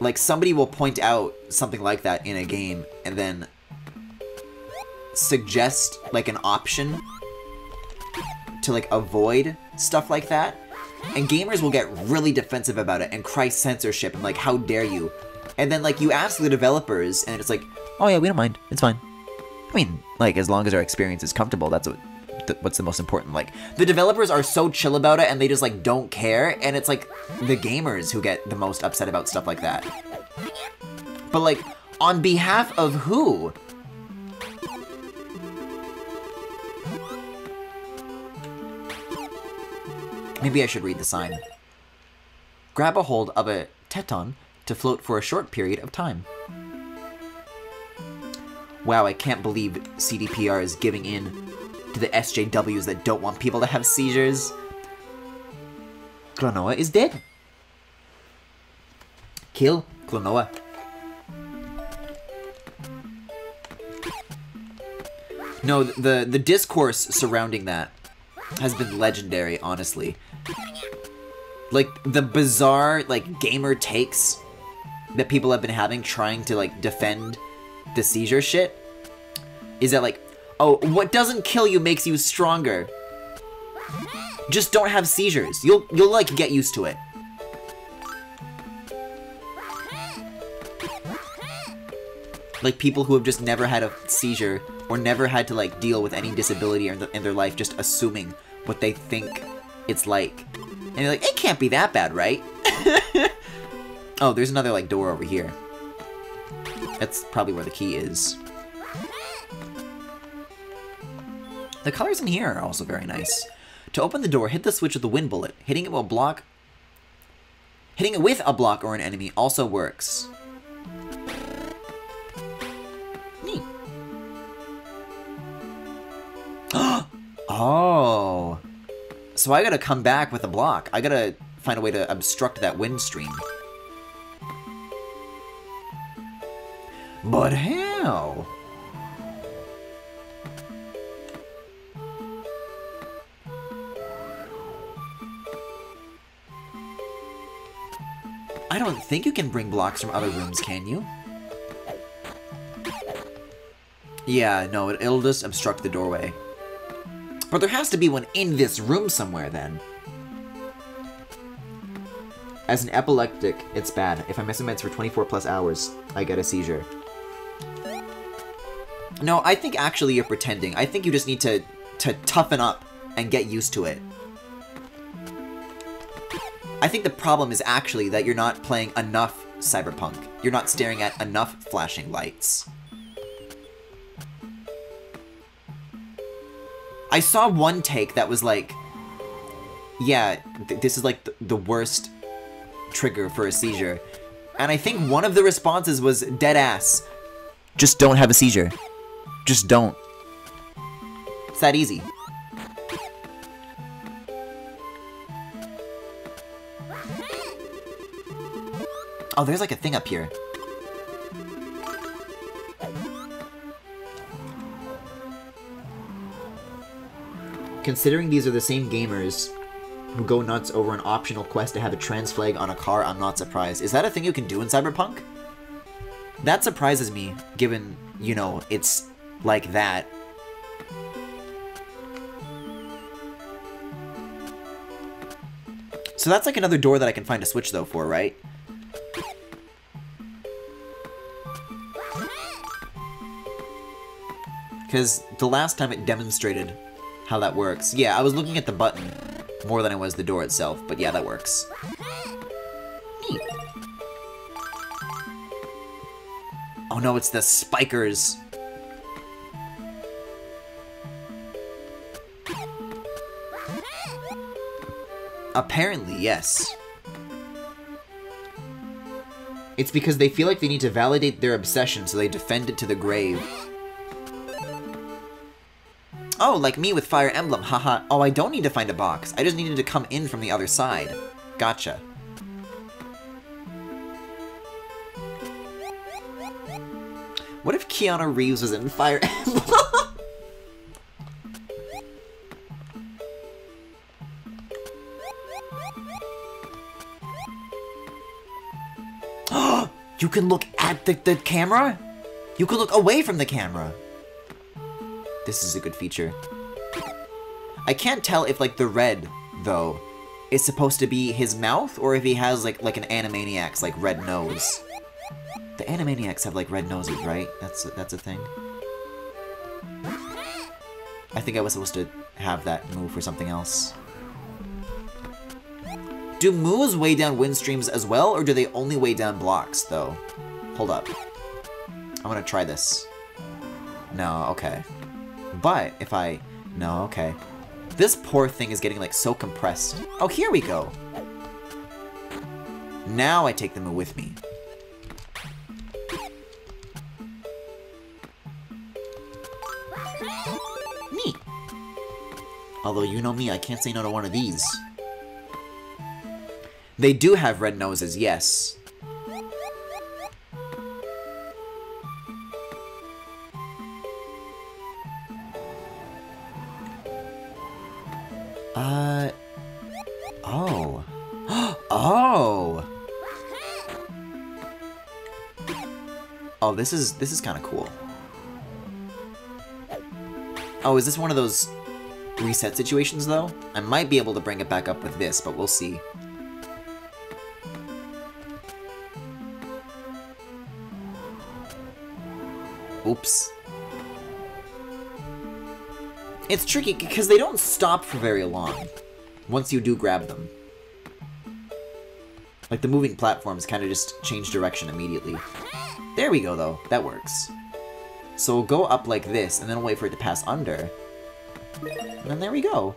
like, somebody will point out something like that in a game and then suggest, like, an option to, like, avoid stuff like that. And gamers will get really defensive about it and cry censorship and, like, how dare you. And then, like, you ask the developers and it's like, oh yeah, we don't mind. It's fine. I mean, like, as long as our experience is comfortable, that's what's the most important. Like, the developers are so chill about it and they just, like, don't care, and it's like the gamers who get the most upset about stuff like that. But, like, on behalf of who? Maybe I should read the sign. Grab a hold of a teton to float for a short period of time. Wow, I can't believe CDPR is giving in to the SJWs that don't want people to have seizures. Klonoa is dead. Kill Klonoa. No, the discourse surrounding that has been legendary, honestly. Like, the bizarre, like, gamer takes that people have been having trying to, like, defend the seizure shit is that, like, oh, what doesn't kill you makes you stronger. Just don't have seizures. You'll like, get used to it. Like, people who have just never had a seizure or never had to, like, deal with any disability in their life, just assuming what they think it's like. And you're like, it can't be that bad, right? Oh, there's another, like, door over here. That's probably where the key is. The colors in here are also very nice. To open the door, hit the switch with the wind bullet. Hitting it with a block or an enemy also works. Neat. Oh. So I gotta come back with a block. I gotta find a way to obstruct that wind stream. But how? I don't think you can bring blocks from other rooms, can you? Yeah, no, it'll just obstruct the doorway. But there has to be one in this room somewhere, then. As an epileptic, it's bad. If I miss a meds for 24 plus hours, I get a seizure. No, I think actually you're pretending. I think you just need to toughen up and get used to it. I think the problem is actually that you're not playing enough Cyberpunk. You're not staring at enough flashing lights. I saw one take that was like, yeah, this is like the worst trigger for a seizure. And I think one of the responses was dead ass. Just don't have a seizure. Just don't. It's that easy. Oh, there's like a thing up here. Considering these are the same gamers who go nuts over an optional quest to have a trans flag on a car, I'm not surprised. Is that a thing you can do in Cyberpunk? That surprises me, given, you know, it's like that. So that's like another door that I can find a switch, though, for, right? Because the last time it demonstrated how that works. Yeah, I was looking at the button more than I was the door itself, but yeah, that works. Neat. Oh no, it's the spikers. Apparently, yes. It's because they feel like they need to validate their obsession, so they defend it to the grave. Oh, like me with Fire Emblem, haha. Oh, I don't need to find a box. I just needed to come in from the other side. Gotcha. What if Keanu Reeves was in Fire Emblem? You can look at the camera? You can look away from the camera. This is a good feature. I can't tell if, like, the red, though, is supposed to be his mouth, or if he has, like an Animaniacs, like, red nose. The Animaniacs have, like, red noses, right? That's a thing. I think I was supposed to have that move for something else. Do moves weigh down wind streams as well, or do they only weigh down blocks, though? Hold up. I want to try this. No, okay. But if I... No, okay. This poor thing is getting, like, so compressed. Oh, here we go. Now I take the move with me. Neat. Although, you know me, I can't say no to one of these. They do have red noses, yes. Oh. Oh! Oh, this is kind of cool. Oh, is this one of those reset situations, though? I might be able to bring it back up with this, but we'll see. Oops. It's tricky because they don't stop for very long once you do grab them. Like, the moving platforms kind of just change direction immediately. There we go, though. That works. So we'll go up like this, and then we'll wait for it to pass under. And then there we go.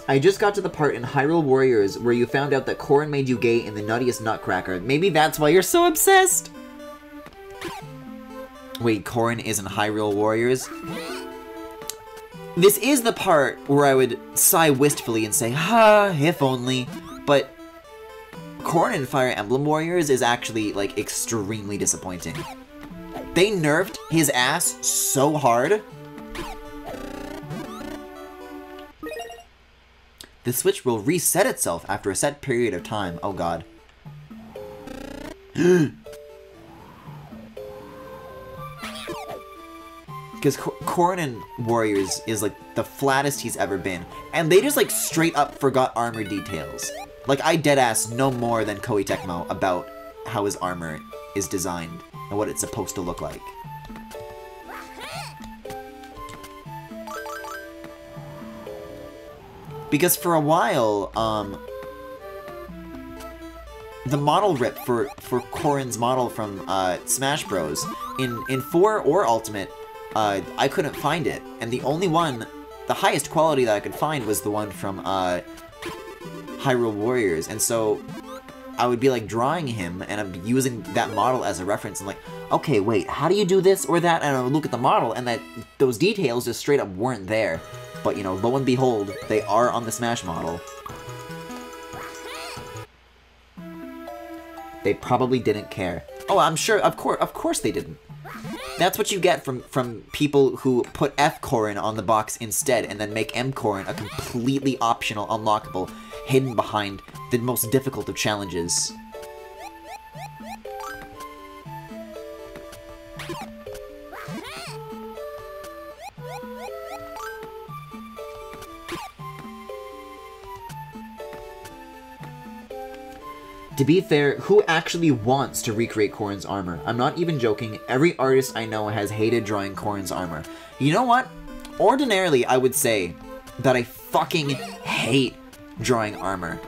I just got to the part in Hyrule Warriors where you found out that Corrin made you gay in the nuttiest nutcracker. Maybe that's why you're so obsessed? Wait, Corrin is in Hyrule Warriors? This is the part where I would sigh wistfully and say, ha, if only. But Corrin in Fire Emblem Warriors is actually, like, extremely disappointing. They nerfed his ass so hard. The switch will reset itself after a set period of time. Oh god. Because Corrin in Warriors is, like, the flattest he's ever been. And they just, like, straight up forgot armor details. Like, I deadass know more than Koei Tecmo about how his armor is designed and what it's supposed to look like. Because for a while, the model rip for Corrin's model from Smash Bros. In 4 or Ultimate, I couldn't find it. And the only one, the highest quality that I could find was the one from Hyrule Warriors. And so I would be like drawing him and I'm using that model as a reference and like, okay, wait, how do you do this or that? And I would look at the model and those details just straight up weren't there. But, you know, lo and behold, they are on the Smash model. They probably didn't care. Oh, I'm sure, of course they didn't. That's what you get from people who put F Corrin on the box instead and then make M Corrin a completely optional, unlockable, hidden behind the most difficult of challenges. To be fair, who actually wants to recreate Corrin's armor? I'm not even joking, every artist I know has hated drawing Corrin's armor. You know what? Ordinarily, I would say that I fucking hate drawing armor.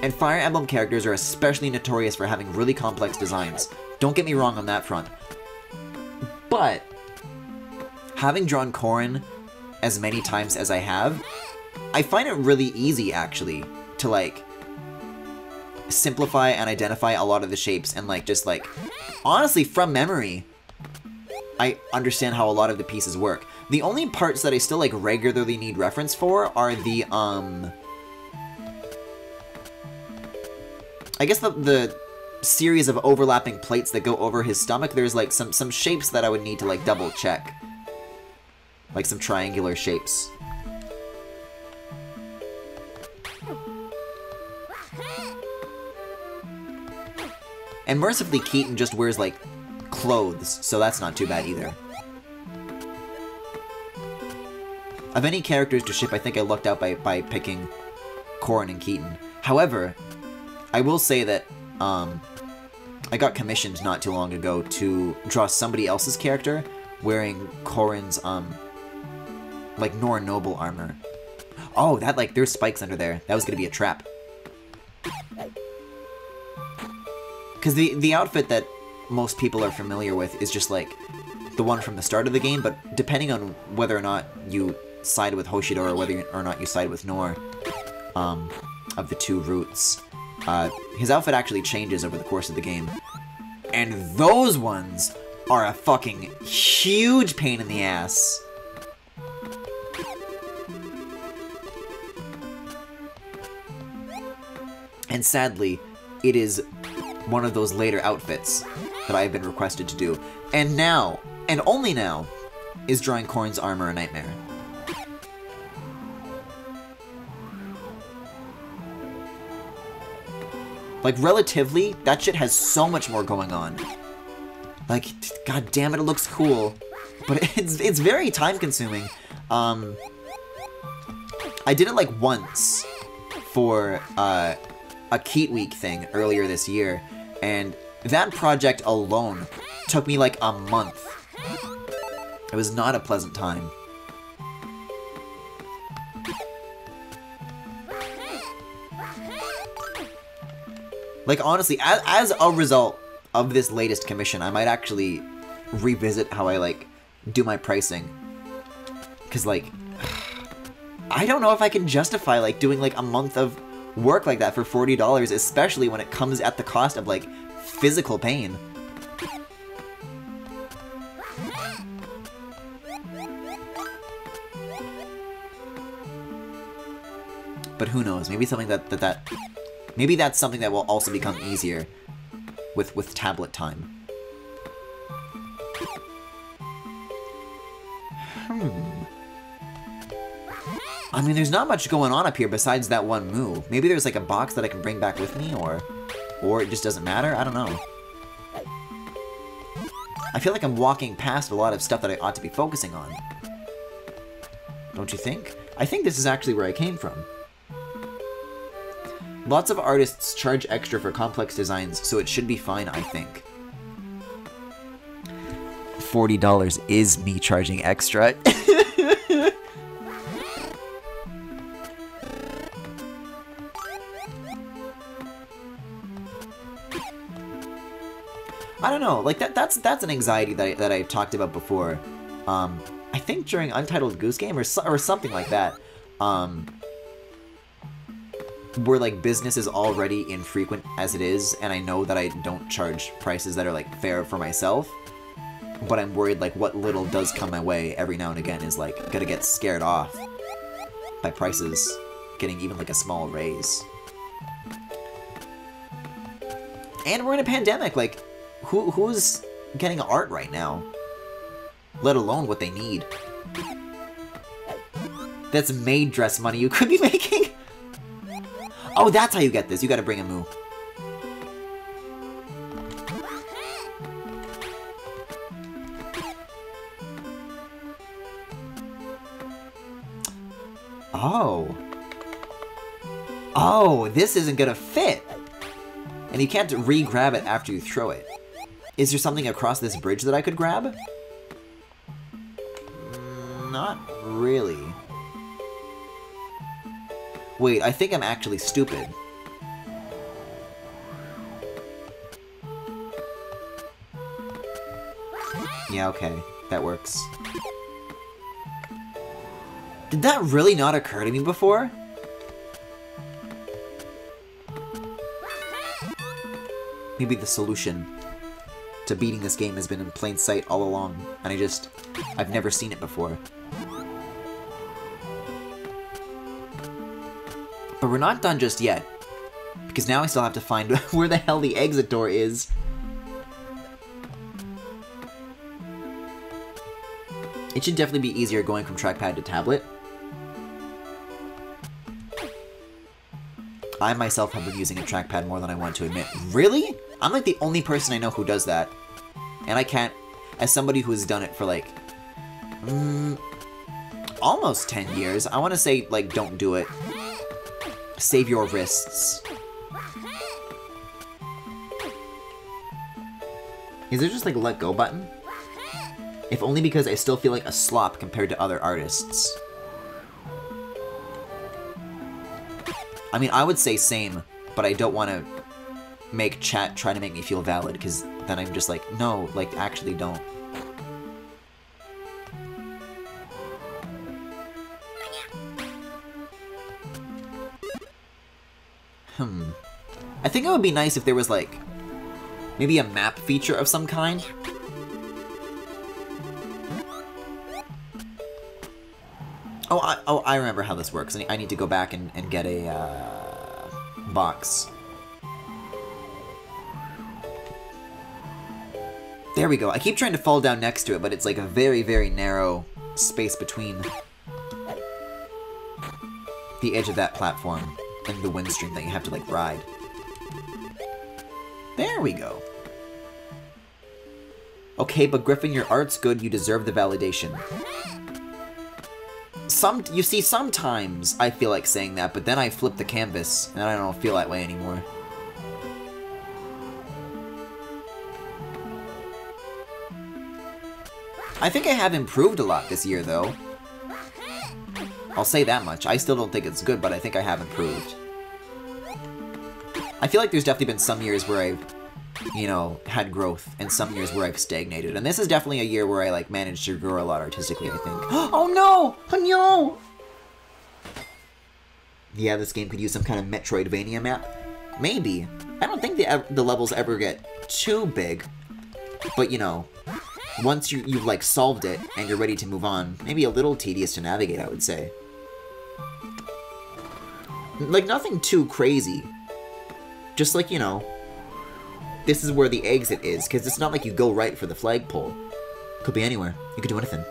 And Fire Emblem characters are especially notorious for having really complex designs. Don't get me wrong on that front. But, having drawn Corrin as many times as I have, I find it really easy, actually, to, like, simplify and identify a lot of the shapes and, like, just, like, honestly, from memory, I understand how a lot of the pieces work. The only parts that I still, like, regularly need reference for are the, I guess the series of overlapping plates that go over his stomach. There's, like, some shapes that I would need to, like, double check. Like, some triangular shapes. And mercifully, Keaton just wears, like, clothes, so that's not too bad either. Of any characters to ship, I think I lucked out by picking Corrin and Keaton. However, I will say that, I got commissioned not too long ago to draw somebody else's character wearing Corrin's, like, Nora Noble armor. Oh, that, like, there's spikes under there. That was gonna be a trap. Because the outfit that most people are familiar with is just, like, the one from the start of the game, but depending on whether or not you side with Hoshido or whether or not you side with Nor, of the two routes, his outfit actually changes over the course of the game. And those ones are a fucking huge pain in the ass. And sadly, it is one of those later outfits that I have been requested to do. And now, and only now, is drawing Corrin's armor a nightmare. Like, relatively, that shit has so much more going on. Like, god damn it, it looks cool. But it's very time-consuming. I did it, like, once for, a Keat Week thing earlier this year, and that project alone took me like a month. It was not a pleasant time. Like, honestly, as a result of this latest commission, I might actually revisit how I, like, do my pricing. Because, like, I don't know if I can justify, like, doing, like, a month of work like that for $40, especially when it comes at the cost of, like, physical pain. But who knows? Maybe something maybe that's something that will also become easier with tablet time. I mean, there's not much going on up here besides that one move. Maybe there's, like, a box that I can bring back with me, or it just doesn't matter? I don't know. I feel like I'm walking past a lot of stuff that I ought to be focusing on. Don't you think? I think this is actually where I came from. Lots of artists charge extra for complex designs, so it should be fine, I think. $40 is me charging extra. I don't know, like, that's an anxiety that I talked about before. I think during Untitled Goose Game or something like that, where, like, business is already infrequent as it is, and I know that I don't charge prices that are, like, fair for myself, but I'm worried, like, what little does come my way every now and again is, like, gonna get scared off by prices getting even, like, a small raise. And we're in a pandemic, like, who's getting art right now? let alone what they need. That's maid dress money you could be making? Oh, that's how you get this. You gotta bring a moo. Oh. Oh, this isn't gonna fit. And you can't re-grab it after you throw it. Is there something across this bridge that I could grab? Not really. Wait, I think I'm actually stupid. Yeah, okay. That works. Did that really not occur to me before? Maybe the solution to beating this game has been in plain sight all along, and I've never seen it before. But we're not done just yet, because now I still have to find where the hell the exit door is. It should definitely be easier going from trackpad to tablet. I myself have been using a trackpad more than I want to admit. Really? I'm like the only person I know who does that. And I can't, as somebody who has done it for like, almost 10 years, I want to say, like, don't do it. Save your wrists. Is there just like a let go button? If only because I still feel like a slop compared to other artists. I mean, I would say same, but I don't want to make chat try to make me feel valid, because then I'm just like, no, like, actually don't. I think it would be nice if there was, like, maybe a map feature of some kind. Oh, I remember how this works. I need to go back and get a box. There we go. I keep trying to fall down next to it, but it's like a very, very narrow space between the edge of that platform and the wind stream that you have to, like, ride. There we go. Okay, but Griffin, your art's good. You deserve the validation. You see, sometimes I feel like saying that, but then I flip the canvas, and I don't feel that way anymore. I think I have improved a lot this year, though. I'll say that much. I still don't think it's good, but I think I have improved. I feel like there's definitely been some years where I've, you know, had growth, and some years where I've stagnated. And this is definitely a year where I, like, managed to grow a lot artistically, I think. Oh no! Oh no! Yeah, this game could use some kind of Metroidvania map. Maybe. I don't think the levels ever get too big. But, you know, once you've, like, solved it, and you're ready to move on, maybe a little tedious to navigate, I would say. Like, nothing too crazy. Just like, you know, this is where the exit is, because it's not like you go right for the flagpole. Could be anywhere. You could do anything.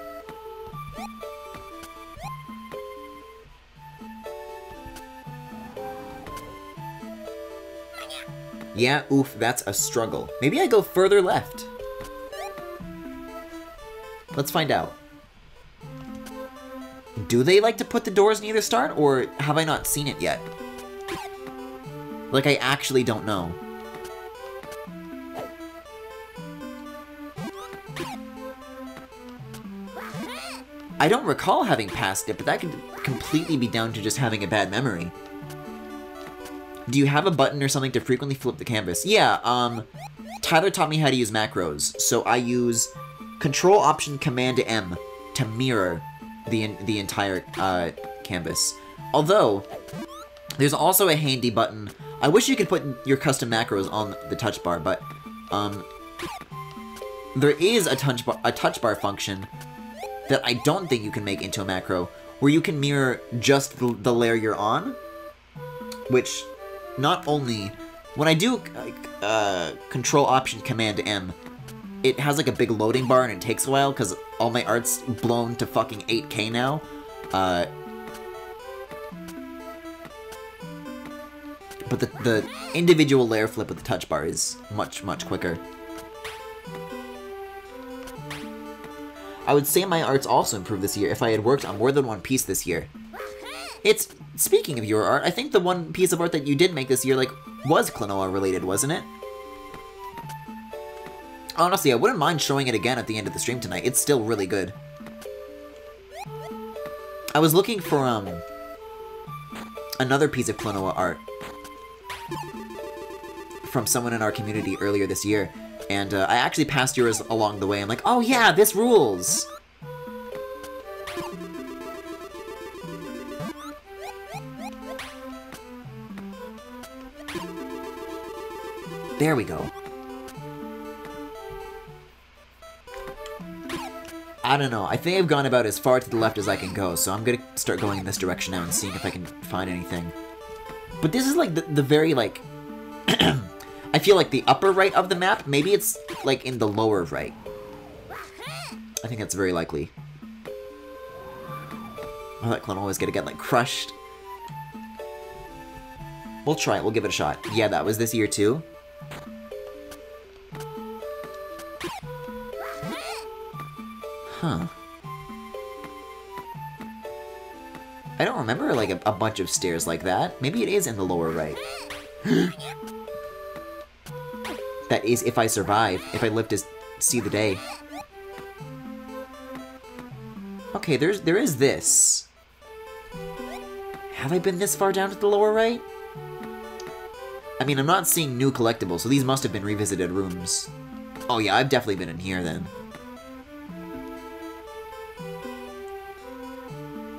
Yeah, oof, that's a struggle. Maybe I go further left. Let's find out. Do they like to put the doors near the start, or have I not seen it yet? Like, I actually don't know. I don't recall having passed it, but that could completely be down to just having a bad memory. Do you have a button or something to frequently flip the canvas? Yeah, Tyler taught me how to use macros, so I use Control Option Command M to mirror the entire canvas. Although, there's also a handy button. I wish you could put your custom macros on the touch bar, but there is a touch bar function that I don't think you can make into a macro, where you can mirror just the layer you're on, which not only, when I do Control Option Command M, it has like a big loading bar and it takes a while, because all my art's blown to fucking 8K now. But the individual layer flip with the touch bar is much, much quicker. I would say my art's also improved this year if I had worked on more than one piece this year. It's, speaking of your art, I think the one piece of art that you did make this year, like, was Klonoa related, wasn't it? Honestly, I wouldn't mind showing it again at the end of the stream tonight. It's still really good. I was looking for, another piece of Klonoa art from someone in our community earlier this year, and I actually passed yours along the way. I'm like, oh yeah, this rules! There we go. I don't know, I think I've gone about as far to the left as I can go, so I'm gonna start going in this direction now and seeing if I can find anything. But this is like the very, like, I feel like the upper right of the map, maybe it's like in the lower right. I think that's very likely. Oh, that Klonoa is gonna get, like, crushed. We'll try it, we'll give it a shot. Yeah, that was this year too. Huh. I don't remember, like, a bunch of stairs like that. Maybe it is in the lower right. That is if I survive, if I live to see the day. Okay, there is this. Have I been this far down to the lower right? I mean, I'm not seeing new collectibles, so these must have been revisited rooms. Oh yeah, I've definitely been in here then.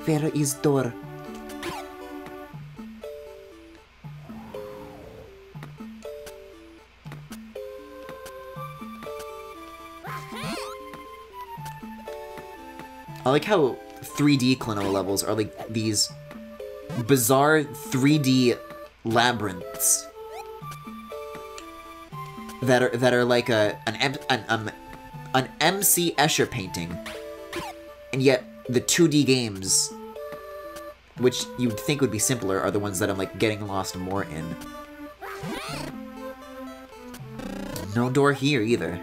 Where is door? I like how 3D Klonoa levels are like these bizarre 3D labyrinths that are like an MC Escher painting, and yet the 2D games, which you'd think would be simpler, are the ones that I'm like getting lost more in. No door here either.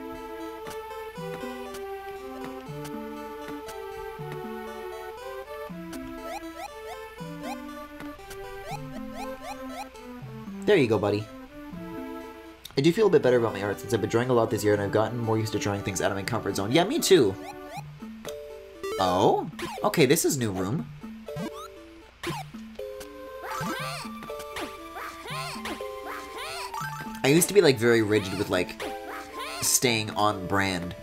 There you go, buddy. I do feel a bit better about my art since I've been drawing a lot this year and I've gotten more used to drawing things out of my comfort zone. Yeah, me too. Oh? Okay, this is new room. I used to be, like, very rigid with, like, staying on brand.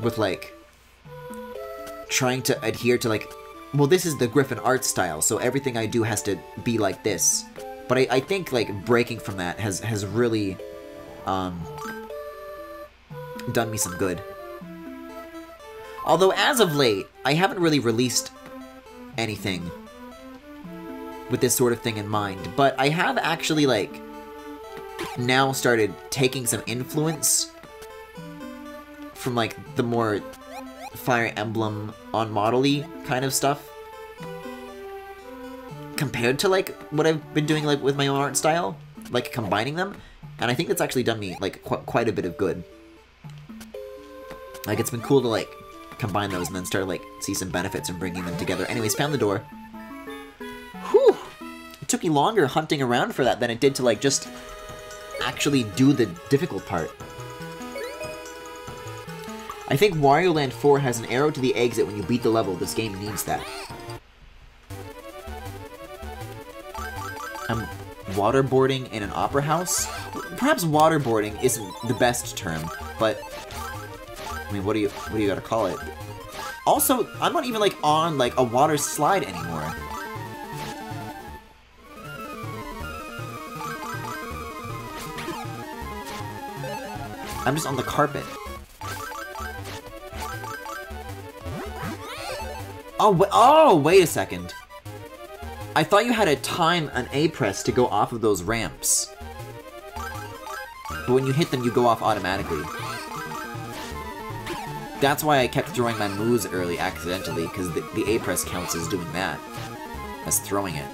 With, like, trying to adhere to, like, well, this is the Griffin art style, so everything I do has to be like this. But I think, like, breaking from that has really, done me some good. Although, as of late, I haven't really released anything with this sort of thing in mind. But I have actually, like, now started taking some influence from, like, the more Fire Emblem on model-y kind of stuff. Compared to, like, what I've been doing, like, with my own art style. Like, combining them. And I think that's actually done me, like, quite a bit of good. Like, it's been cool to, like, combine those and then start to, like, see some benefits in bringing them together. Anyways, found the door. Whew! It took me longer hunting around for that than it did to, like, just actually do the difficult part. I think Wario Land 4 has an arrow to the exit when you beat the level. This game needs that. I'm waterboarding in an opera house? Perhaps waterboarding isn't the best term, but I mean, what do you gotta call it? Also, I'm not even, like, on, like, a water slide anymore. I'm just on the carpet. Oh, wait a second. I thought you had to time an A press to go off of those ramps. But when you hit them, you go off automatically. That's why I kept throwing my moves early accidentally, because the A press counts as doing that. As throwing it.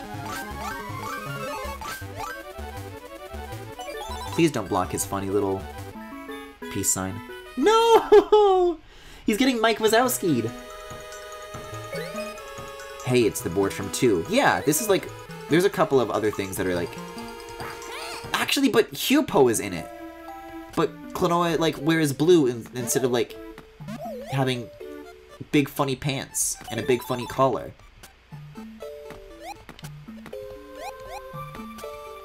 Please don't block his funny little peace sign. No! He's getting Mike Wazowski'd! Hey, it's the board from 2. Yeah, this is like... There's a couple of other things that are like... Actually, but Hupo is in it. But Klonoa, like, wears blue instead of, like, having big funny pants and a big funny collar.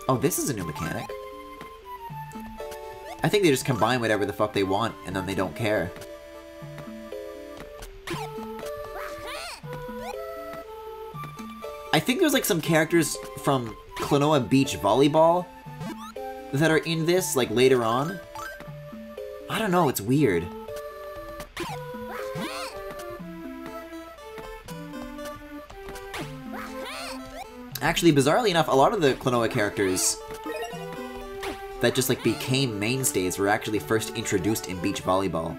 Oh, this is a new mechanic. I think they just combine whatever the fuck they want, and then they don't care. I think there's like some characters from Klonoa Beach Volleyball that are in this, like, later on. I don't know, it's weird. Actually, bizarrely enough, a lot of the Klonoa characters that just, like, became mainstays were actually first introduced in Beach Volleyball.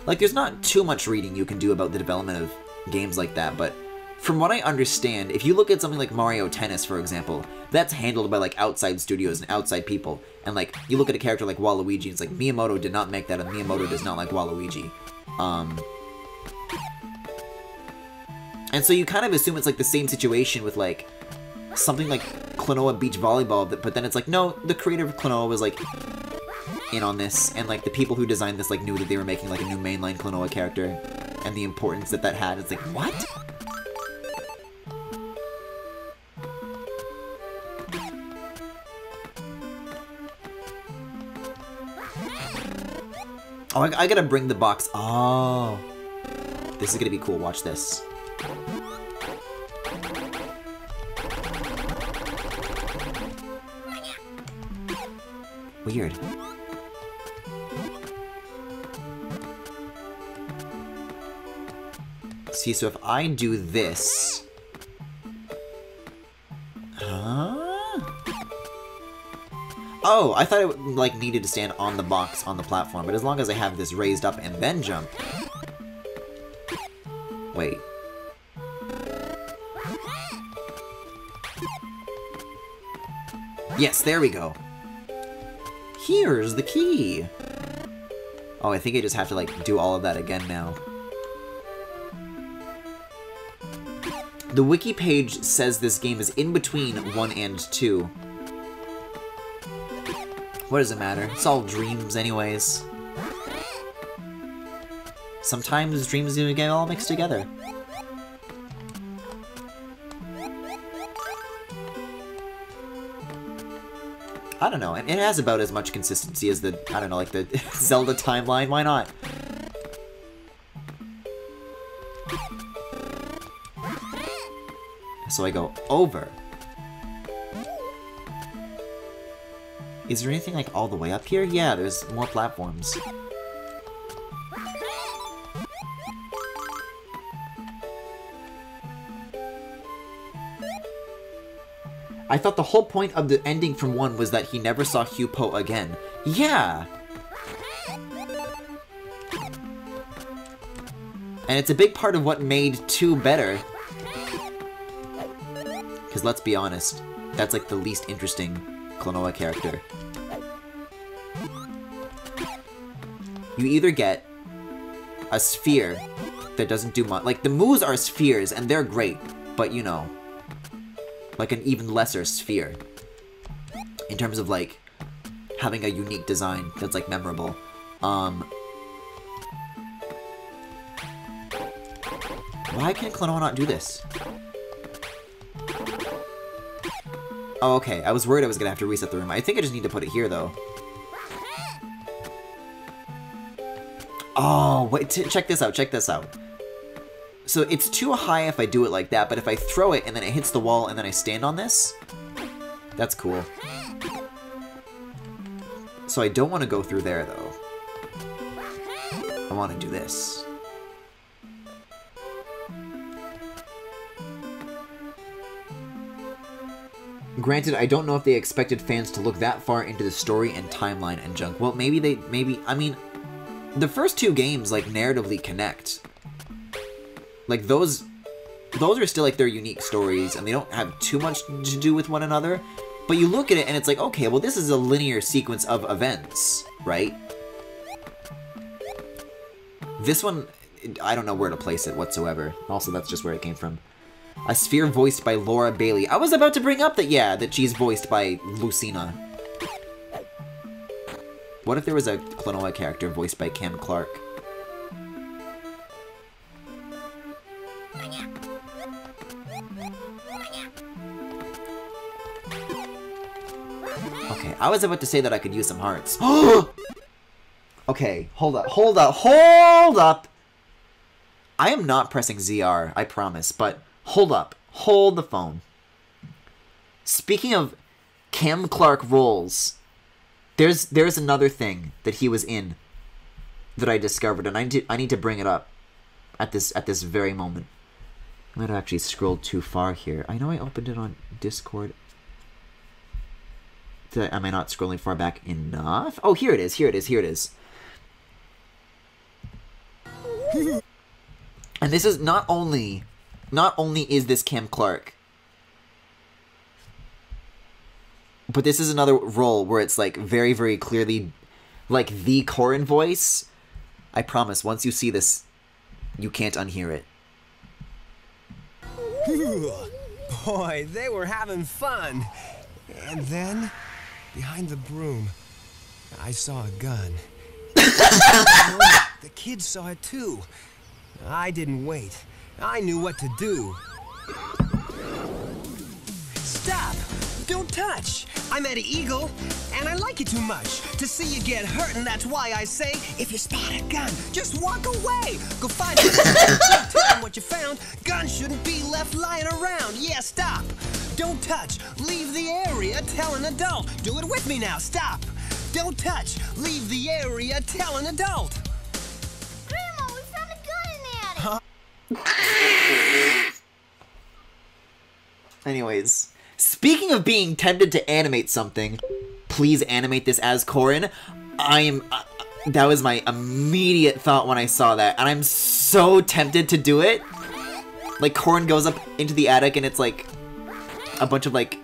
Like, there's not too much reading you can do about the development of games like that, but from what I understand, if you look at something like Mario Tennis, for example, that's handled by, like, outside studios and outside people. And, like, you look at a character like Waluigi, and it's like, Miyamoto did not make that, and Miyamoto does not like Waluigi. And so you kind of assume it's, like, the same situation with, like, something like Klonoa Beach Volleyball, but then it's like, no, the creator of Klonoa was, like, in on this, and, like, the people who designed this, like, knew that they were making, like, a new mainline Klonoa character, and the importance that that had. It's like, what? Oh, I gotta bring the box. Oh. This is gonna be cool. Watch this. Weird. See, so if I do this... Huh? Oh, I thought it, like, needed to stand on the box on the platform, but as long as I have this raised up and then jump... Wait. Yes, there we go. Here's the key! Oh, I think I just have to, like, do all of that again now. The wiki page says this game is in between 1 and 2. What does it matter? It's all dreams anyways. Sometimes dreams do get all mixed together. I don't know, it has about as much consistency as the, I don't know, like the Zelda timeline, why not? So I go over. Is there anything, like, all the way up here? Yeah, there's more platforms. I thought the whole point of the ending from 1 was that he never saw Hupo again. Yeah! And it's a big part of what made 2 better. Because let's be honest, that's like the least interesting Klonoa character. You either get a sphere that doesn't do much. Like, the moves are spheres, and they're great, but you know, like an even lesser sphere. In terms of, like, having a unique design that's, like, memorable. Why can Klonoa not do this? Oh, okay. I was worried I was gonna have to reset the room. I think I just need to put it here, though. Oh, wait, check this out, check this out. So it's too high if I do it like that, but if I throw it and then it hits the wall and then I stand on this, that's cool. So I don't want to go through there, though. I want to do this. Granted, I don't know if they expected fans to look that far into the story and timeline and junk. Well, I mean, the first two games, like, narratively connect. Like, those are still, like, their unique stories, and they don't have too much to do with one another. But you look at it, and it's like, okay, well, this is a linear sequence of events, right? This one, I don't know where to place it whatsoever. Also, that's just where it came from. A sphere voiced by Laura Bailey. I was about to bring up that, yeah, that she's voiced by Lucina. What if there was a Klonoa character voiced by Cam Clark? Okay, I was about to say that I could use some hearts. Okay, hold up! I am not pressing ZR, I promise, but hold up. Hold the phone. Speaking of Cam Clark roles, there's another thing that he was in that I discovered, and I need to bring it up at this very moment. I might have actually scrolled too far here. I know I opened it on Discord. Am I not scrolling far back enough? Oh, here it is. And this is not only is this Cam Clark, but this is another role where it's like very, very clearly like the Corrin voice. I promise, once you see this, you can't unhear it. Boy, they were having fun. And then, behind the broom, I saw a gun. The kids saw it too. I didn't wait. I knew what to do. Stop! Don't touch! I'm Eddie Eagle, and I like you too much to see you get hurt, and that's why I say, if you spot a gun, just walk away! Go find it! Tell them what you found! Guns shouldn't be left lying around! Yeah, stop! Don't touch! Leave the area, tell an adult! Do it with me now, stop! Don't touch! Leave the area, tell an adult! Grandma, we found a gun in the attic! Anyways, speaking of being tempted to animate something, please animate this as Corrin. That was my immediate thought when I saw that, and I'm so tempted to do it. Like, Corrin goes up into the attic, and it's like a bunch of like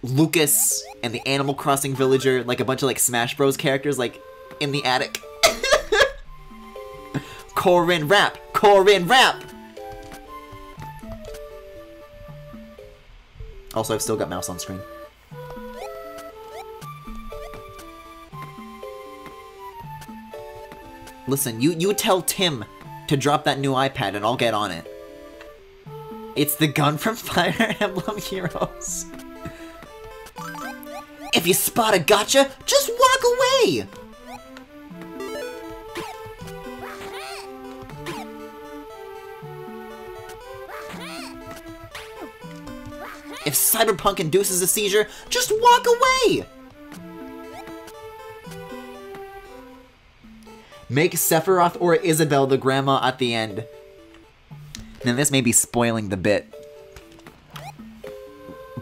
Lucas and the Animal Crossing villager, like a bunch of like Smash Bros characters, like in the attic. Corrin rap, Corrin rap. Also, I've still got mouse on screen. Listen, you tell Tim to drop that new iPad and I'll get on it. It's the gun from Fire Emblem Heroes. If you spot a gotcha, just walk away! If Cyberpunk induces a seizure, just walk away! Make Sephiroth or Isabelle the grandma at the end. Now this may be spoiling the bit.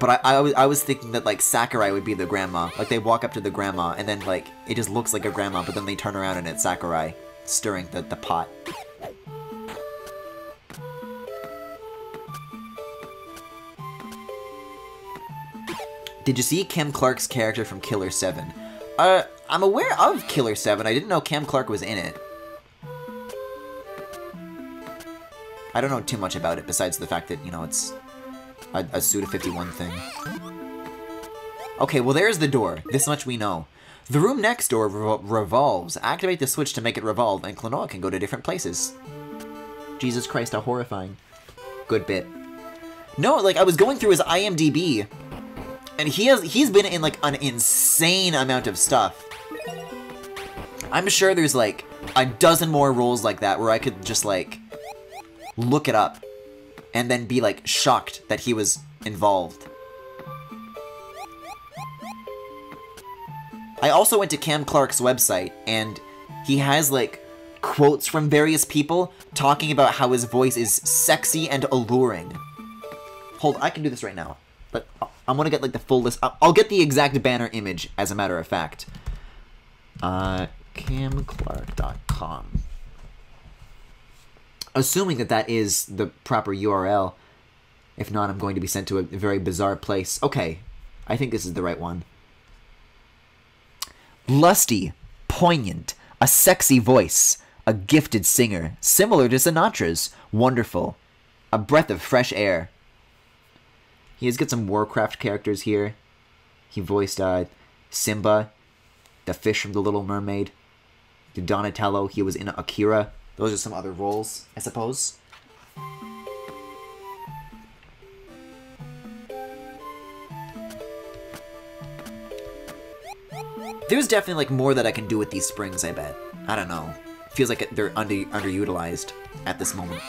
But I was thinking that, like, Sakurai would be the grandma. Like, they walk up to the grandma, and then, like, it just looks like a grandma, but then they turn around and it's Sakurai stirring the pot. Did you see Cam Clark's character from Killer 7? I'm aware of Killer 7. I didn't know Cam Clark was in it. I don't know too much about it, besides the fact that, you know, it's a Suda 51 thing. Okay, well there's the door. This much we know. The room next door revolves. Activate the switch to make it revolve, and Klonoa can go to different places. Jesus Christ, how horrifying. Good bit. No, like, I was going through his IMDb, and he's been in, like, an insane amount of stuff. I'm sure there's, like, a dozen more roles like that where I could just, like, look it up and then be, like, shocked that he was involved. I also went to Cam Clark's website, and he has, like, quotes from various people talking about how his voice is sexy and alluring. Hold, I can do this right now. But I'm gonna get like the full list. I'll get the exact banner image, as a matter of fact. CamClark.com. Assuming that that is the proper URL. If not, I'm going to be sent to a very bizarre place. Okay, I think this is the right one. Lusty, poignant, a sexy voice, a gifted singer, similar to Sinatra's, wonderful, a breath of fresh air. He has got some Warcraft characters here. He voiced Simba, the fish from The Little Mermaid, Donatello. He was in Akira. Those are some other roles, I suppose. There's definitely like more that I can do with these springs, I bet. I don't know. Feels like they're underutilized at this moment.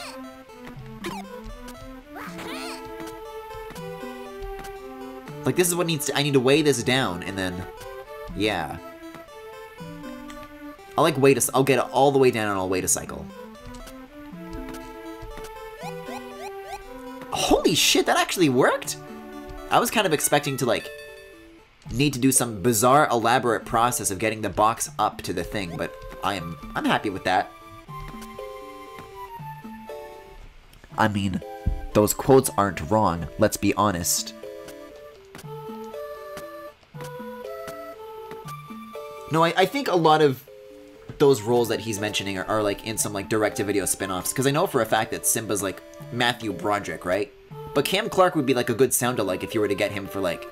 Like this is what needs to, I need to weigh this down and then, yeah. I'll get it all the way down and I'll wait a cycle. Holy shit, that actually worked? I was kind of expecting to like need to do some bizarre elaborate process of getting the box up to the thing, but I'm happy with that. I mean, those quotes aren't wrong, let's be honest. No, I think a lot of those roles that he's mentioning are like in some like direct-to-video spin-offs, because I know for a fact that Simba's like Matthew Broderick, right? But Cam Clark would be like a good sound-alike if you were to get him for like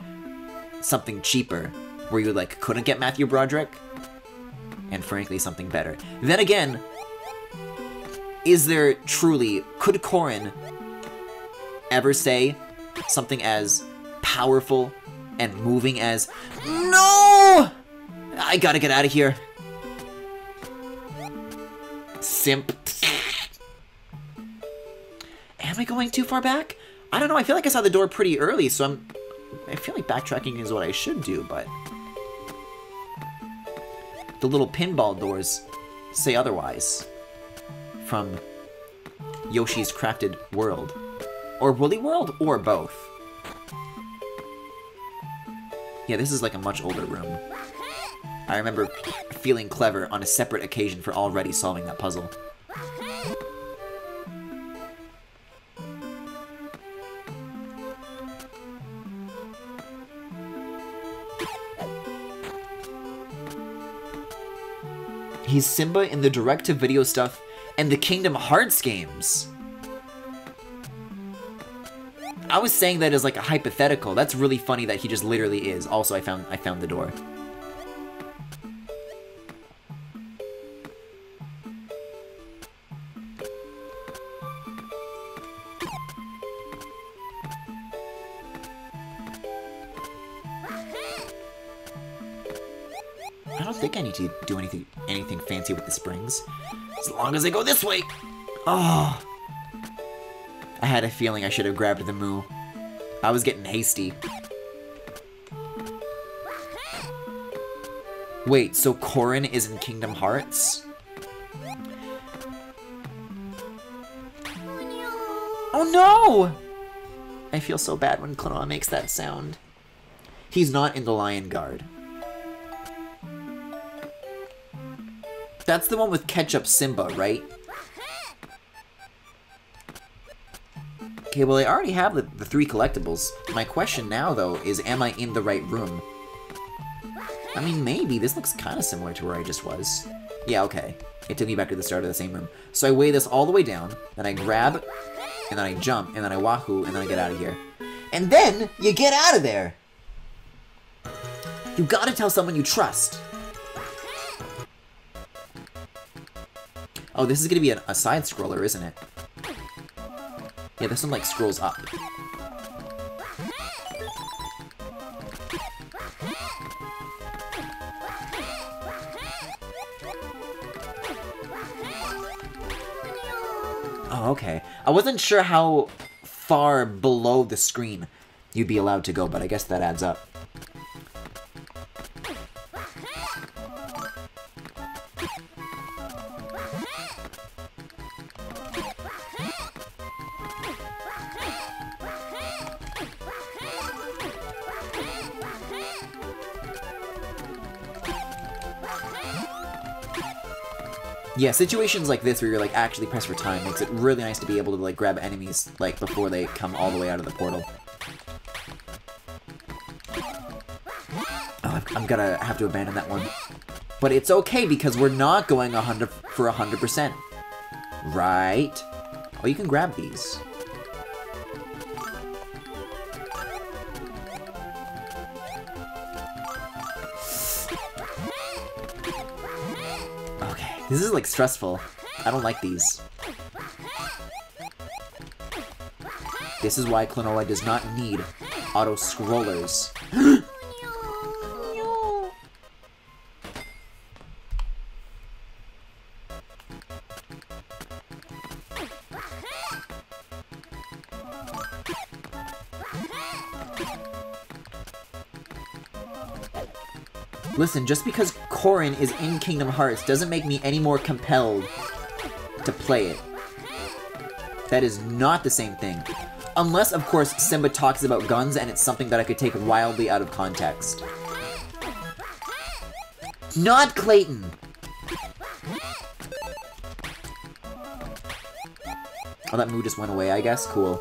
something cheaper, where you like couldn't get Matthew Broderick, and frankly something better. Then again, is there truly, could Corrin ever say something as powerful and moving as, no! I gotta get out of here. Simp. Am I going too far back? I don't know, I feel like I saw the door pretty early, so I feel like backtracking is what I should do, but the little pinball doors say otherwise. From Yoshi's Crafted World. Or Woolly World, or both. Yeah, this is like a much older room. I remember feeling clever on a separate occasion for already solving that puzzle. He's Simba in the direct-to-video stuff and the Kingdom Hearts games. I was saying that as like a hypothetical. That's really funny that he just literally is. Also, I found the door. I don't think I need to do anything fancy with the springs. As long as I go this way! Oh! I had a feeling I should have grabbed the moo. I was getting hasty. Wait, so Corrin is in Kingdom Hearts? Oh no! I feel so bad when Klonoa makes that sound. He's not in the Lion Guard. That's the one with Ketchup Simba, right? Okay, well I already have the 3 collectibles. My question now, though, is am I in the right room? I mean, maybe. This looks kind of similar to where I just was. Yeah, okay. It took me back to the start of the same room. So I weigh this all the way down, then I grab, and then I jump, and then I wahoo, and then I get out of here. And then you get out of there! You gotta tell someone you trust. Oh, this is gonna be a side-scroller, isn't it? Yeah, this one, like, scrolls up. Oh, okay. I wasn't sure how far below the screen you'd be allowed to go, but I guess that adds up. Yeah, situations like this where you're like actually pressed for time makes it really nice to be able to like grab enemies like before they come all the way out of the portal. Oh, I'm gonna have to abandon that one. But it's okay because we're not going 100%. Right? Oh, you can grab these. Okay, this is like stressful. I don't like these. This is why Klonoa does not need auto-scrollers. Listen, just because Corrin is in Kingdom Hearts doesn't make me any more compelled to play it. That is not the same thing. Unless, of course, Simba talks about guns and it's something that I could take wildly out of context. Not Clayton! Oh, that mood just went away, I guess? Cool.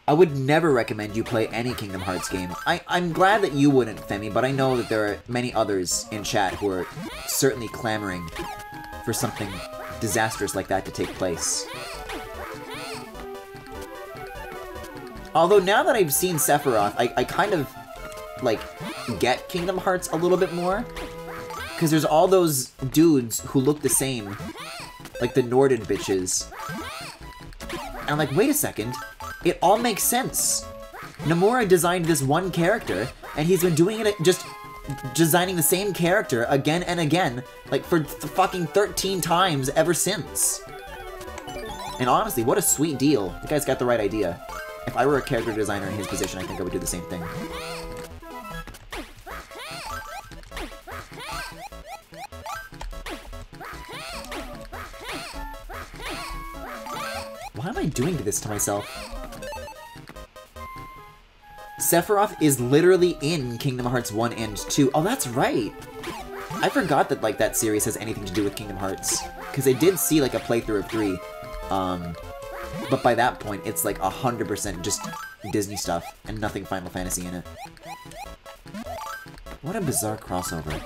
I would never recommend you play any Kingdom Hearts game. I'm glad that you wouldn't, Femi, but I know that there are many others in chat who are certainly clamoring for something disastrous like that to take place. Although now that I've seen Sephiroth, I kind of, like, get Kingdom Hearts a little bit more. Because there's all those dudes who look the same, like the Norden bitches. And I'm like, wait a second. It all makes sense. Nomura designed this one character, and he's been doing it just designing the same character again and again, like for fucking 13 times ever since. And honestly, what a sweet deal. The guy's got the right idea. If I were a character designer in his position, I think I would do the same thing. Why am I doing this to myself? Sephiroth is literally in Kingdom Hearts 1 and 2. Oh, that's right! I forgot that, like, that series has anything to do with Kingdom Hearts. Because I did see, like, a playthrough of 3. But by that point, it's, like, 100% just Disney stuff, and nothing Final Fantasy in it. What a bizarre crossover.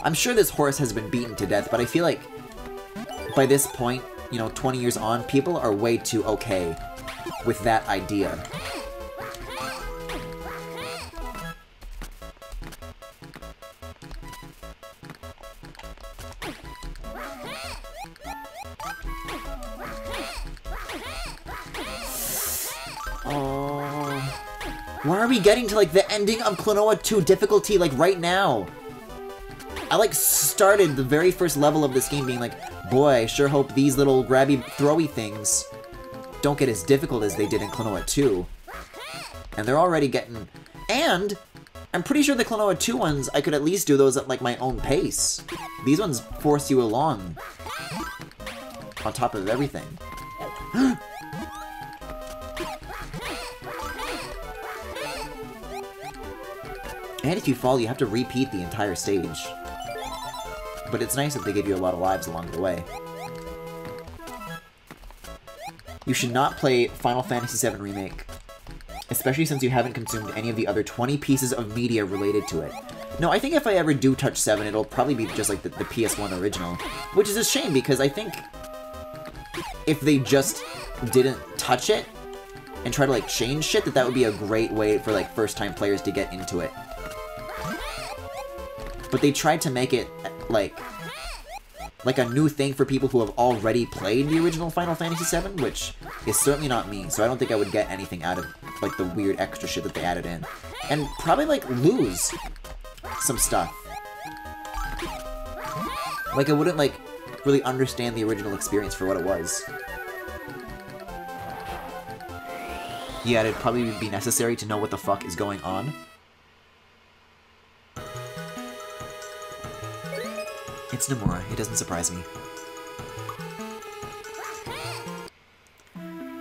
I'm sure this horse has been beaten to death, but I feel like by this point, you know, 20 years on, people are way too okay with that idea. Oh, why are we getting to, like, the ending of Klonoa 2 difficulty, like, right now? I, like, started the very first level of this game being like, boy, I sure hope these little grabby, throwy things don't get as difficult as they did in Klonoa 2. And they're already getting... And I'm pretty sure the Klonoa 2 ones, I could at least do those at, like, my own pace. These ones force you along. On top of everything. And if you fall, you have to repeat the entire stage. But it's nice that they give you a lot of lives along the way. You should not play Final Fantasy VII Remake, especially since you haven't consumed any of the other 20 pieces of media related to it. No, I think if I ever do touch 7, it'll probably be just like the PS1 original, which is a shame because I think if they just didn't touch it and try to like change shit, that would be a great way for like first-time players to get into it. But they tried to make it like a new thing for people who have already played the original Final Fantasy VII, which is certainly not me, so I don't think I would get anything out of like the weird extra shit that they added in. And probably like lose some stuff. Like I wouldn't like really understand the original experience for what it was. Yeah, it'd probably be necessary to know what the fuck is going on. It's Nomura. It doesn't surprise me.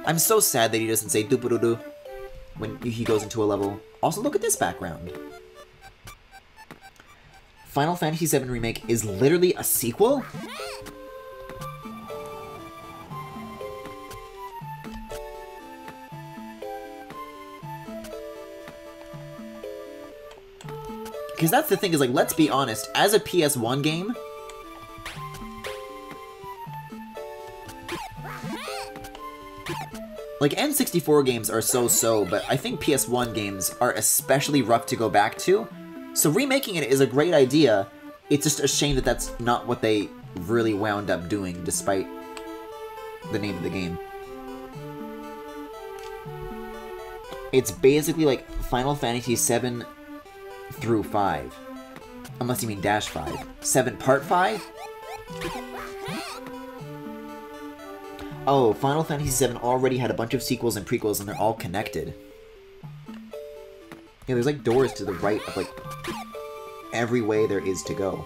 I'm so sad that he doesn't say doo-doo-doo when he goes into a level. Also, look at this background. Final Fantasy VII Remake is literally a sequel? Because that's the thing, is like, let's be honest, as a PS1 game, like, N64 games are so-so, but I think PS1 games are especially rough to go back to. So remaking it is a great idea. It's just a shame that that's not what they really wound up doing, despite the name of the game. It's basically like Final Fantasy VII through 5. Unless you mean Dash 5. 7 Part 5? Oh, Final Fantasy VII already had a bunch of sequels and prequels, and they're all connected. Yeah, there's like doors to the right of like every way there is to go.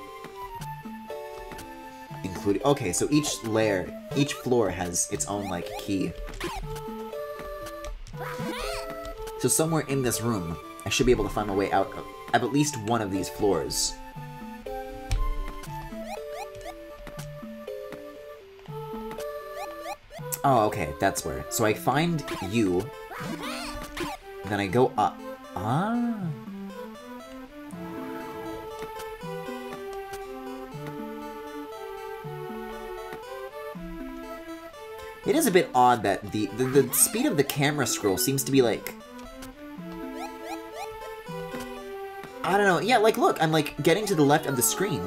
Including, okay, so each layer, each floor has its own like key. So somewhere in this room, I should be able to find my way out of at least one of these floors. Oh, okay, that's where. So I find you, and then I go up. Ah. It is a bit odd that the speed of the camera scroll seems to be like... I don't know. Yeah, like, look, I'm like getting to the left of the screen.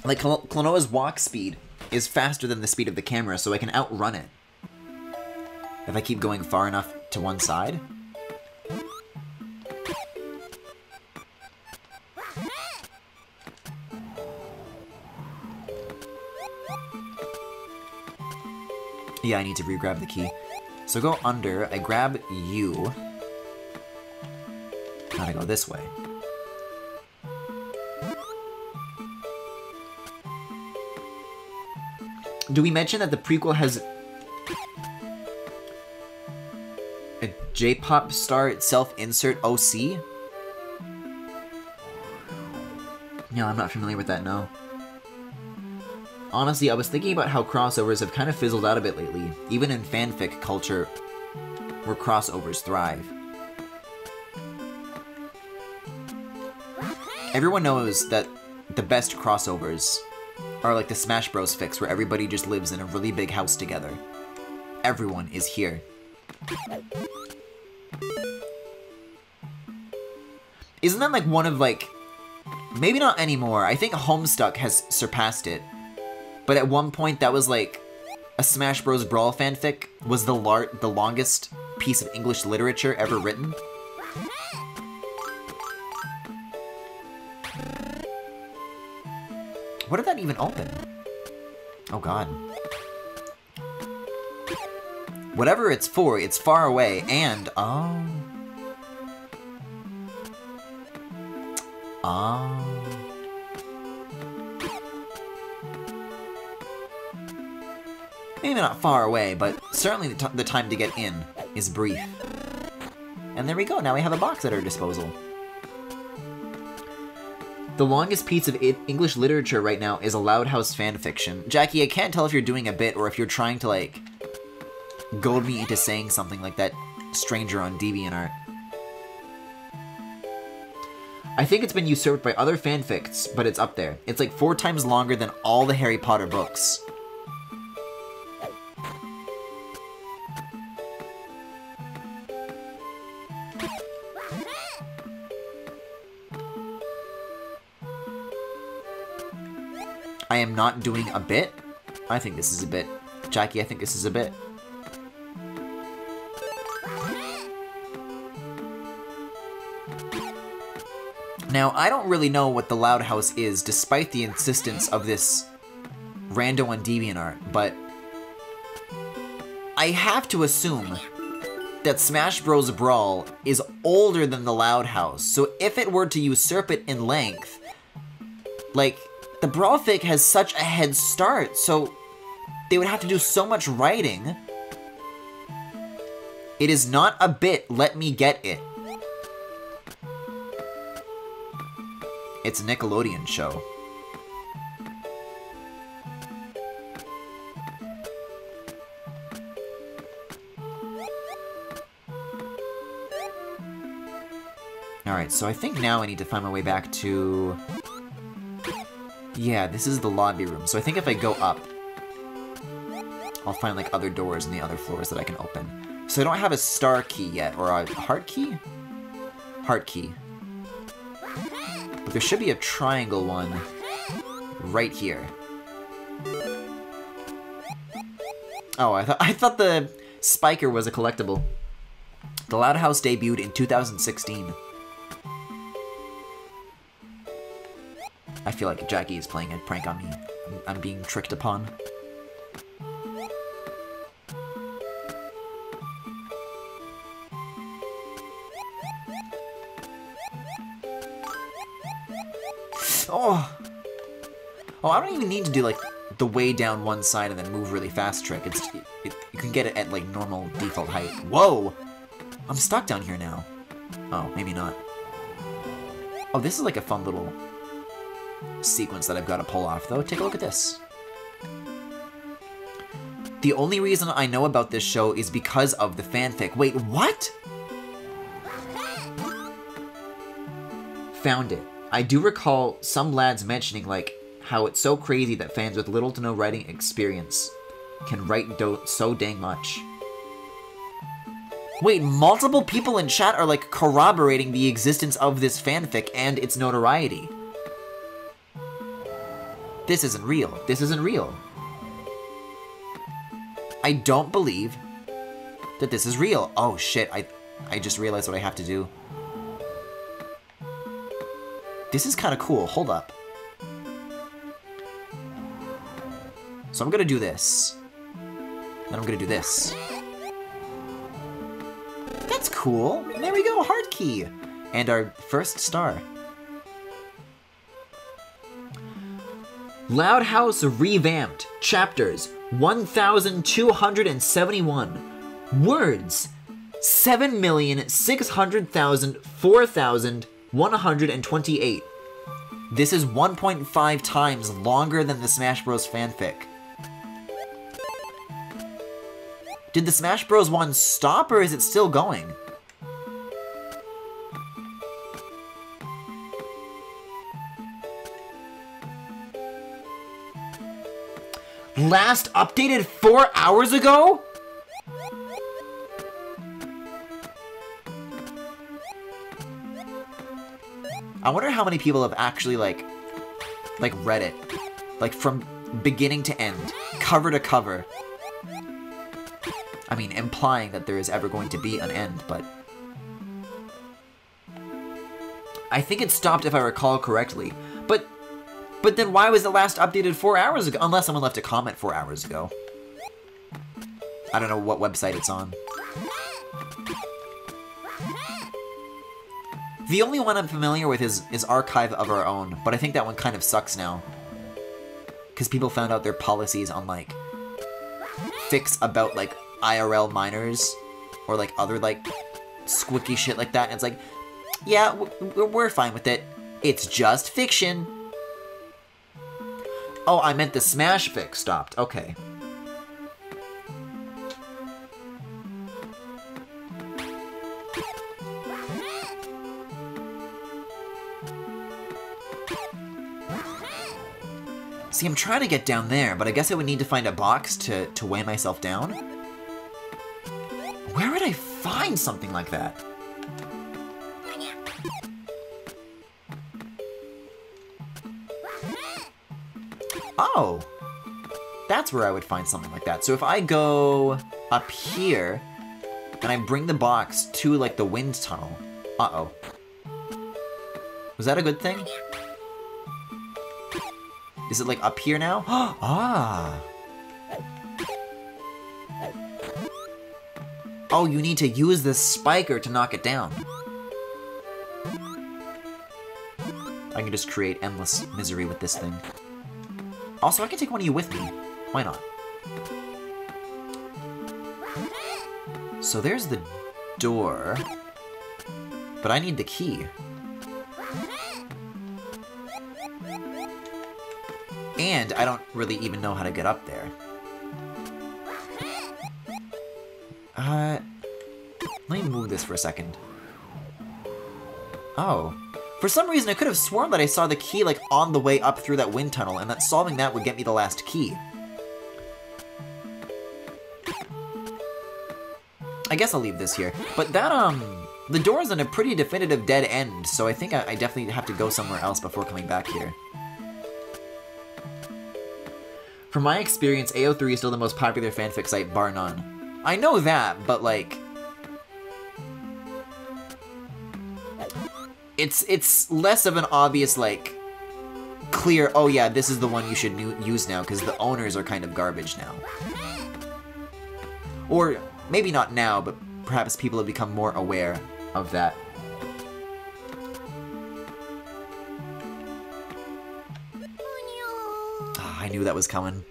Like, Klonoa's walk speed is faster than the speed of the camera, so I can outrun it. If I keep going far enough to one side. Yeah, I need to re-grab the key. So go under, I grab you. Gotta go this way. Do we mention that the prequel has a J-pop star self-insert OC? No, I'm not familiar with that, no. Honestly, I was thinking about how crossovers have kind of fizzled out a bit lately, even in fanfic culture, where crossovers thrive. Everyone knows that the best crossovers are like the Smash Bros. Fics, where everybody just lives in a really big house together. Everyone is here. Isn't that like one of like... Maybe not anymore. I think Homestuck has surpassed it. But at one point, that was like a Smash Bros. Brawl fanfic was the longest piece of English literature ever written. What did that even open? Oh god. Whatever it's for, it's far away, and... Oh. Oh. Maybe not far away, but certainly the time to get in is brief. And there we go, now we have a box at our disposal. The longest piece of English literature right now is a Loud House fanfiction. Jackie, I can't tell if you're doing a bit or if you're trying to, like, goad me into saying something like that stranger on DeviantArt. I think it's been usurped by other fanfics, but it's up there. It's like 4 times longer than all the Harry Potter books. I am not doing a bit. I think this is a bit. Jackie, I think this is a bit. Now, I don't really know what the Loud House is, despite the insistence of this rando on DeviantArt, but I have to assume that Smash Bros. Brawl is older than the Loud House, so if it were to usurp it in length, like, The Brawlfake has such a head start, so they would have to do so much writing. It is not a bit, let me get it. It's a Nickelodeon show. Alright, so I think now I need to find my way back to... Yeah, this is the lobby room. So I think if I go up, I'll find like other doors in the other floors that I can open. So I don't have a star key yet, or a heart key? Heart key. But there should be a triangle one right here. Oh, I thought the spiker was a collectible. The Loud House debuted in 2016. I feel like Jackie is playing a prank on me. I'm being tricked upon. Oh! Oh, I don't even need to do, like, the way down one side and then move really fast trick. You can get it at, like, normal default height. Whoa! I'm stuck down here now. Oh, maybe not. Oh, this is like a fun little sequence that I've got to pull off, though. Take a look at this. The only reason I know about this show is because of the fanfic. Wait, what? Found it. I do recall some lads mentioning, like, how it's so crazy that fans with little to no writing experience can write so dang much. Wait, multiple people in chat are, like, corroborating the existence of this fanfic and its notoriety. This isn't real. This isn't real. I don't believe that this is real. Oh, shit. I just realized what I have to do. This is kind of cool. Hold up. So I'm gonna do this. Then I'm gonna do this. That's cool. And there we go, heart key. And our first star. Loud House revamped. Chapters 1,271. Words 7,600,000 4,128. This is 1.5 times longer than the Smash Bros. Fanfic. Did the Smash Bros. One stop, or is it still going? Last updated 4 hours ago? I wonder how many people have actually, like read it. Like, from beginning to end. Cover to cover. I mean, implying that there is ever going to be an end, but... I think it stopped, if I recall correctly. But then why was it last updated 4 hours ago? Unless someone left a comment 4 hours ago. I don't know what website it's on. The only one I'm familiar with is Archive of Our Own, but I think that one kind of sucks now. Because people found out their policies on, like, fics about, like, IRL minors, or, like, other, like, squicky shit like that, and it's like, yeah, we're fine with it. It's just fiction. Oh, I meant the Smash fic stopped. Okay. See, I'm trying to get down there, but I guess I would need to find a box to weigh myself down. Where would I find something like that? Oh! That's where I would find something like that. So if I go up here, and I bring the box to, like, the wind tunnel... Uh-oh. Was that a good thing? Is it, like, up here now? Ah! Oh, you need to use this spiker to knock it down. I can just create endless misery with this thing. Also, I can take one of you with me. Why not? So there's the door. But I need the key. And I don't really even know how to get up there. Let me move this for a second. Oh. For some reason, I could have sworn that I saw the key, like, on the way up through that wind tunnel, and that solving that would get me the last key. I guess I'll leave this here. But that, the door's in a pretty definitive dead end, so I think I definitely have to go somewhere else before coming back here. From my experience, AO3 is still the most popular fanfic site, bar none. I know that, but, like... It's less of an obvious, like, clear, oh yeah, this is the one you should use now, because the owners are kind of garbage now. Or, maybe not now, but perhaps people have become more aware of that. I knew that was coming.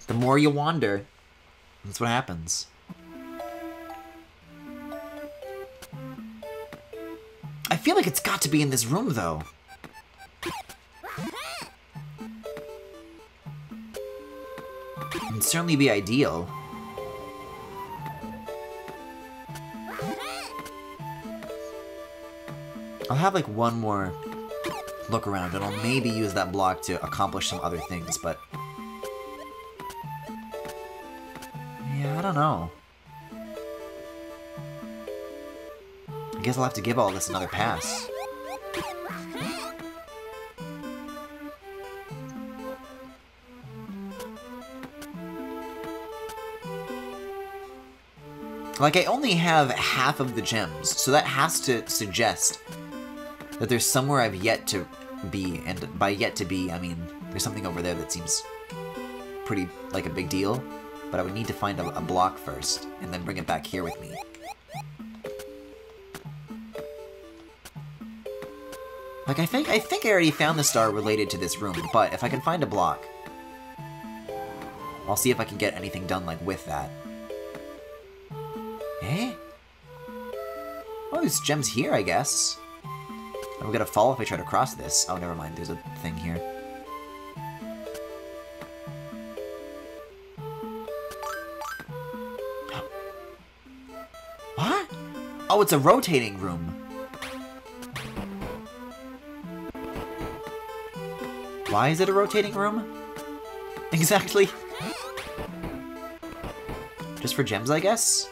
The more you wander, that's what happens. I feel like it's got to be in this room, though. It'd certainly be ideal. I'll have, like, one more look around, and I'll maybe use that block to accomplish some other things, but... yeah, I don't know. I guess I'll have to give all this another pass. Like, I only have half of the gems, so that has to suggest that there's somewhere I've yet to be, and by yet to be, I mean, there's something over there that seems pretty, like, a big deal, but I would need to find a block first, and then bring it back here with me. Like, I think I already found the star related to this room, but if I can find a block, I'll see if I can get anything done, like, with that. Eh? Oh, there's gems here, I guess. I'm gonna fall if I try to cross this. Oh, never mind. There's a thing here. What? Oh, it's a rotating room. Why is it a rotating room? Exactly. Just for gems, I guess?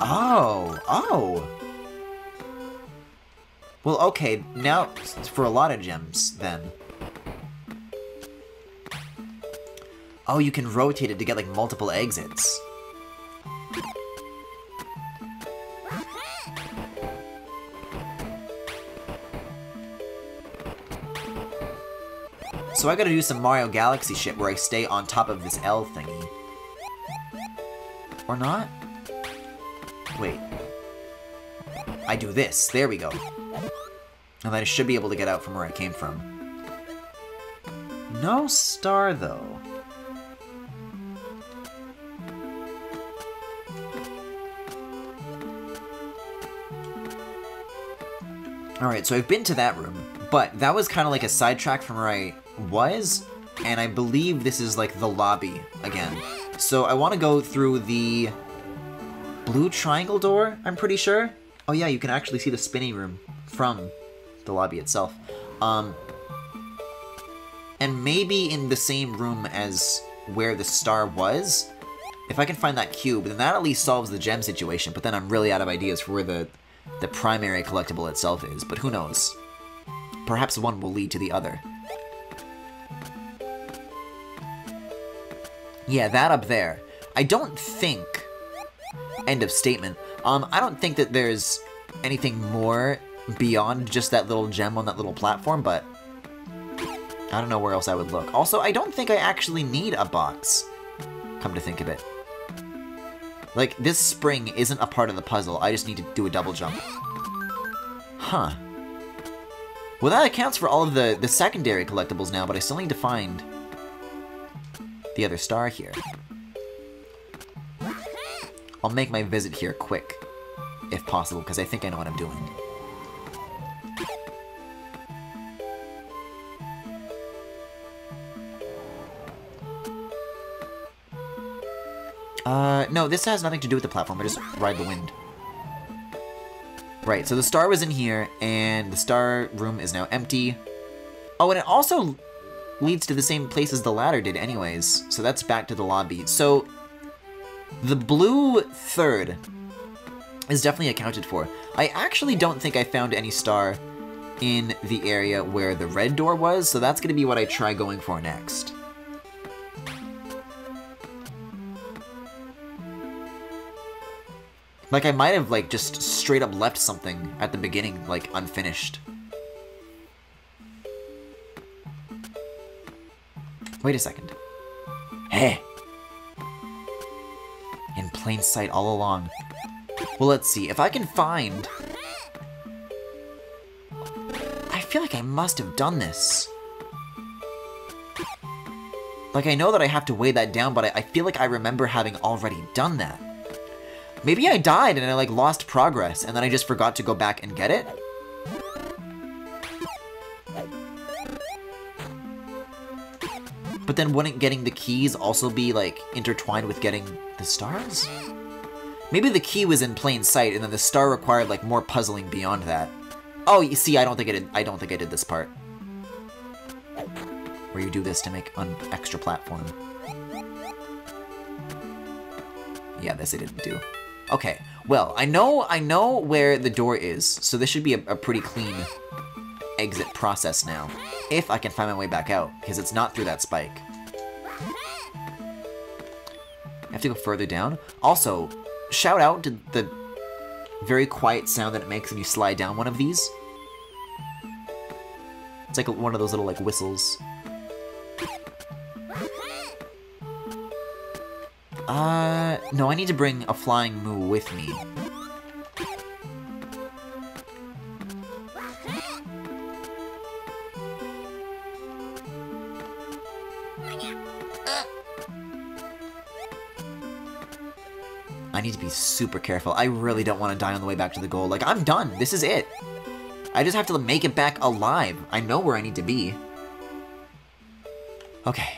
Oh, oh. Well, okay, now for a lot of gems, then. Oh, you can rotate it to get, like, multiple exits. So I gotta do some Mario Galaxy shit where I stay on top of this L thingy. Or not? Wait. I do this. There we go. And then I should be able to get out from where I came from. No star, though. Alright, so I've been to that room, but that was kind of like a sidetrack from where I was, and I believe this is like the lobby again. So I want to go through the blue triangle door, I'm pretty sure. Oh yeah, you can actually see the spinning room from the lobby itself. And maybe in the same room as where the star was. If I can find that cube, then that at least solves the gem situation, but then I'm really out of ideas for where the primary collectible itself is, but who knows? Perhaps one will lead to the other. Yeah, that up there. I don't think... End of statement. I don't think that there's anything more beyond just that little gem on that little platform, but... I don't know where else I would look. Also, I don't think I actually need a box, come to think of it. Like, this spring isn't a part of the puzzle, I just need to do a double jump. Huh. Well, that accounts for all of the secondary collectibles now, but I still need to find the other star here. I'll make my visit here quick, if possible, because I think I know what I'm doing. No, this has nothing to do with the platform. I just ride the wind. Right, so the star was in here, and the star room is now empty. Oh, and it also leads to the same place as the ladder did anyways. So that's back to the lobby. So the blue third is definitely accounted for. I actually don't think I found any star in the area where the red door was, so that's going to be what I try going for next. Like, I might have, like, just straight up left something at the beginning, like, unfinished. Wait a second. Hey! In plain sight all along. Well, let's see. If I can find... I feel like I must have done this. Like, I know that I have to weigh that down, but I feel like I remember having already done that. Maybe I died and I, like, lost progress, and then I just forgot to go back and get it? But then wouldn't getting the keys also be, like, intertwined with getting the stars? Maybe the key was in plain sight, and then the star required, like, more puzzling beyond that. Oh, you see, I don't think I did this part. Where you do this to make an extra platform. Yeah, this I didn't do. Okay, well, I know where the door is, so this should be a pretty clean exit process now. If I can find my way back out, because it's not through that spike. I have to go further down. Also, shout out to the very quiet sound that it makes when you slide down one of these. It's like one of those little, like, whistles. No, I need to bring a flying moo with me. I need to be super careful. I really don't want to die on the way back to the goal. Like, I'm done. This is it. I just have to make it back alive. I know where I need to be. Okay.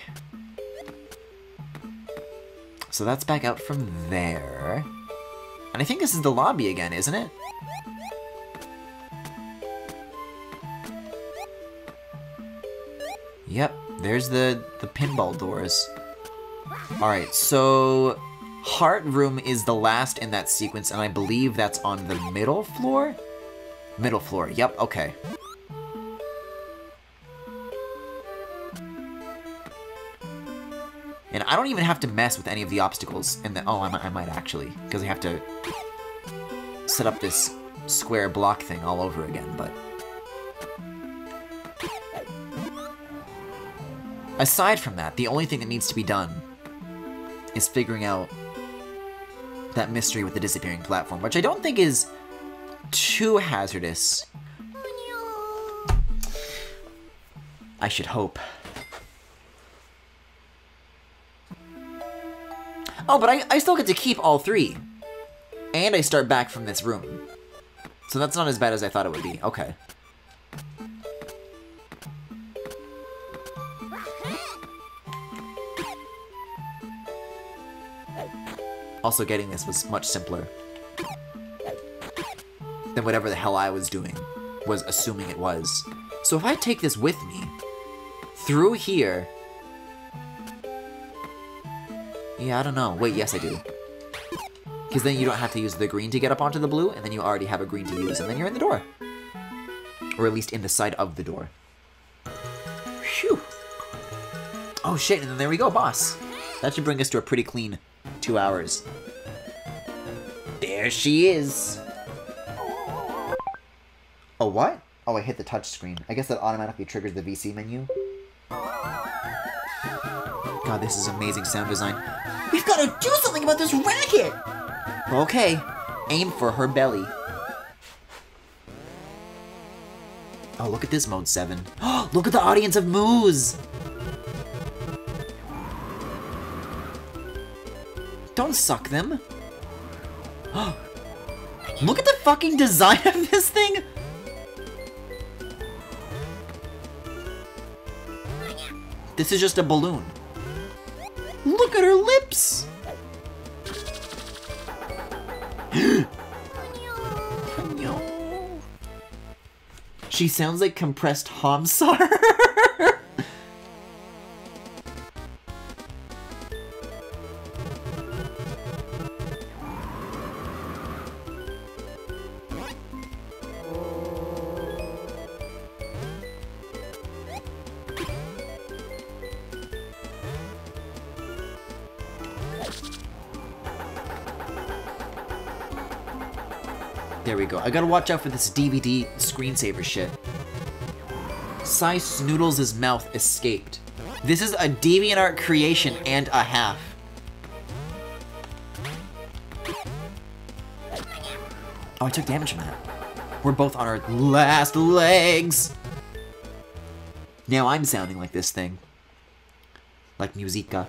So that's back out from there. And I think this is the lobby again, isn't it? Yep, there's the pinball doors. Alright, so Heart Room is the last in that sequence, and I believe that's on the middle floor? Middle floor, yep, okay. And I don't even have to mess with any of the obstacles in the... Oh, I might actually, because I have to set up this square block thing all over again, but... Aside from that, the only thing that needs to be done is figuring out that mystery with the disappearing platform, which I don't think is too hazardous. I should hope. Oh, but I still get to keep all three. And I start back from this room. So that's not as bad as I thought it would be. Okay. Also, getting this was much simpler than whatever the hell I was doing, was assuming it was. So if I take this with me, through here... Yeah, I don't know. Wait, yes I do. Because then you don't have to use the green to get up onto the blue, and then you already have a green to use, and then you're in the door. Or at least in the side of the door. Phew! Oh shit, and then there we go, boss. That should bring us to a pretty clean 2 hours. There she is! Oh, what? Oh, I hit the touch screen. I guess that automatically triggers the VC menu. God, this is amazing sound design. We've got to do something about this racket! Okay, aim for her belly. Oh, look at this mode 7. Oh, look at the audience of moos! Don't suck them. Look at the fucking design of this thing! This is just a balloon. Look at her lips! She sounds like compressed Hamsar. There we go. I gotta watch out for this DVD screensaver shit. Sai Snoodles' mouth escaped. This is a DeviantArt creation and a half. Oh, I took damage from that. We're both on our last legs. Now I'm sounding like this thing. Like Musica.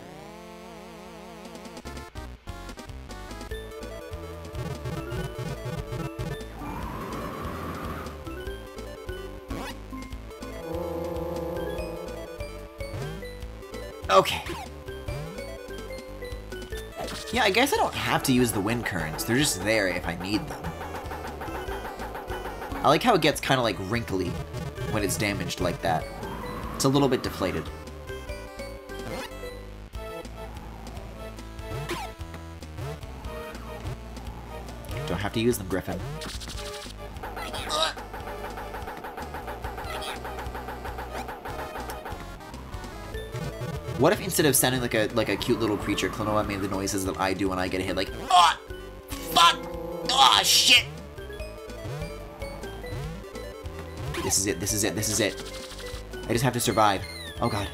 Okay. Yeah, I guess I don't have to use the wind currents. They're just there if I need them. I like how it gets kind of like wrinkly when it's damaged like that. It's a little bit deflated. Don't have to use them, Griffin. What if instead of sounding like a cute little creature, Klonoa made the noises that I do when I get hit, like, oh, fuck, oh, shit. This is it, this is it, this is it. I just have to survive. Oh god.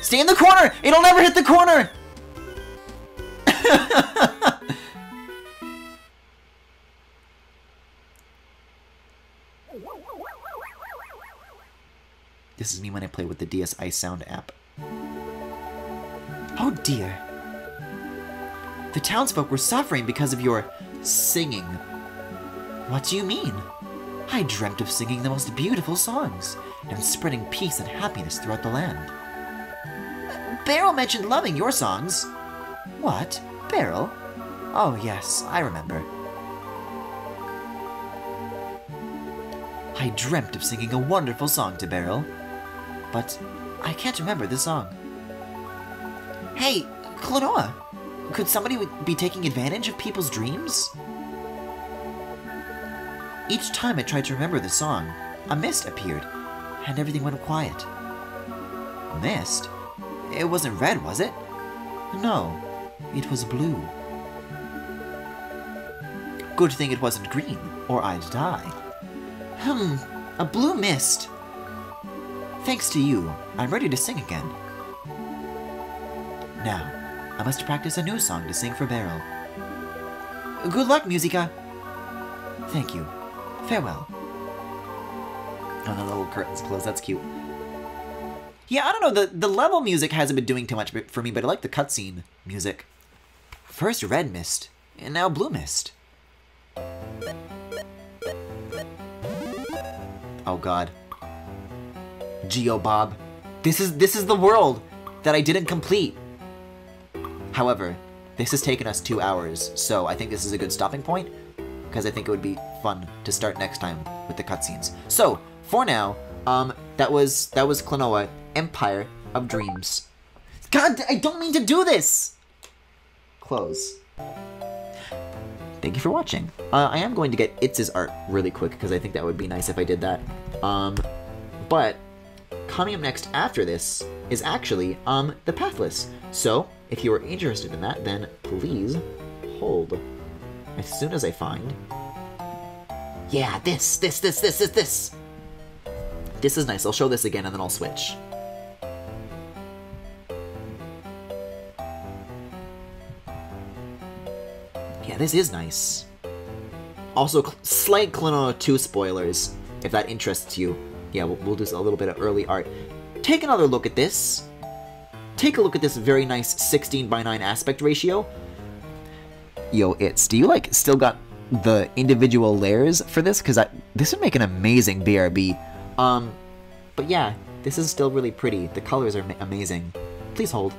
Stay in the corner! It'll never hit the corner! This is me when I play with the DS Ice Sound app. Oh dear. The townsfolk were suffering because of your singing. What do you mean? I dreamt of singing the most beautiful songs and spreading peace and happiness throughout the land. Beryl mentioned loving your songs. What? Beryl? Oh yes, I remember. I dreamt of singing a wonderful song to Beryl, but I can't remember the song. Hey, Klonoa, could somebody be taking advantage of people's dreams? Each time I tried to remember the song, a mist appeared, and everything went quiet. Mist? It wasn't red, was it? No, it was blue. Good thing it wasn't green, or I'd die. A blue mist. Thanks to you, I'm ready to sing again. Now, I must practice a new song to sing for Beryl. Good luck, Musica! Thank you. Farewell. Oh, the little curtains close, that's cute. Yeah, I don't know, the level music hasn't been doing too much for me, but I like the cutscene music. First red mist, and now blue mist. Oh god. Geobob. This is the world that I didn't complete. However, this has taken us 2 hours, so I think this is a good stopping point, because I think it would be fun to start next time with the cutscenes. So, for now, that was Klonoa, Empire of Dreams. God, I don't mean to do this! Close. Thank you for watching. I am going to get Itz's art really quick, because I think that would be nice if I did that. But, coming up next after this is actually, the Pathless. So, if you are interested in that, then please hold. As soon as I find... Yeah, this! This is nice. I'll show this again and then I'll switch. Yeah, this is nice. Also, slight Klonoa 2 spoilers, if that interests you. yeah, we'll do a little bit of early art. Take another look at this. Take a look at this very nice 16:9 aspect ratio. Yo, do you like still got the individual layers for this? Because this would make an amazing BRB. But yeah, this is still really pretty. The colors are amazing. Please hold.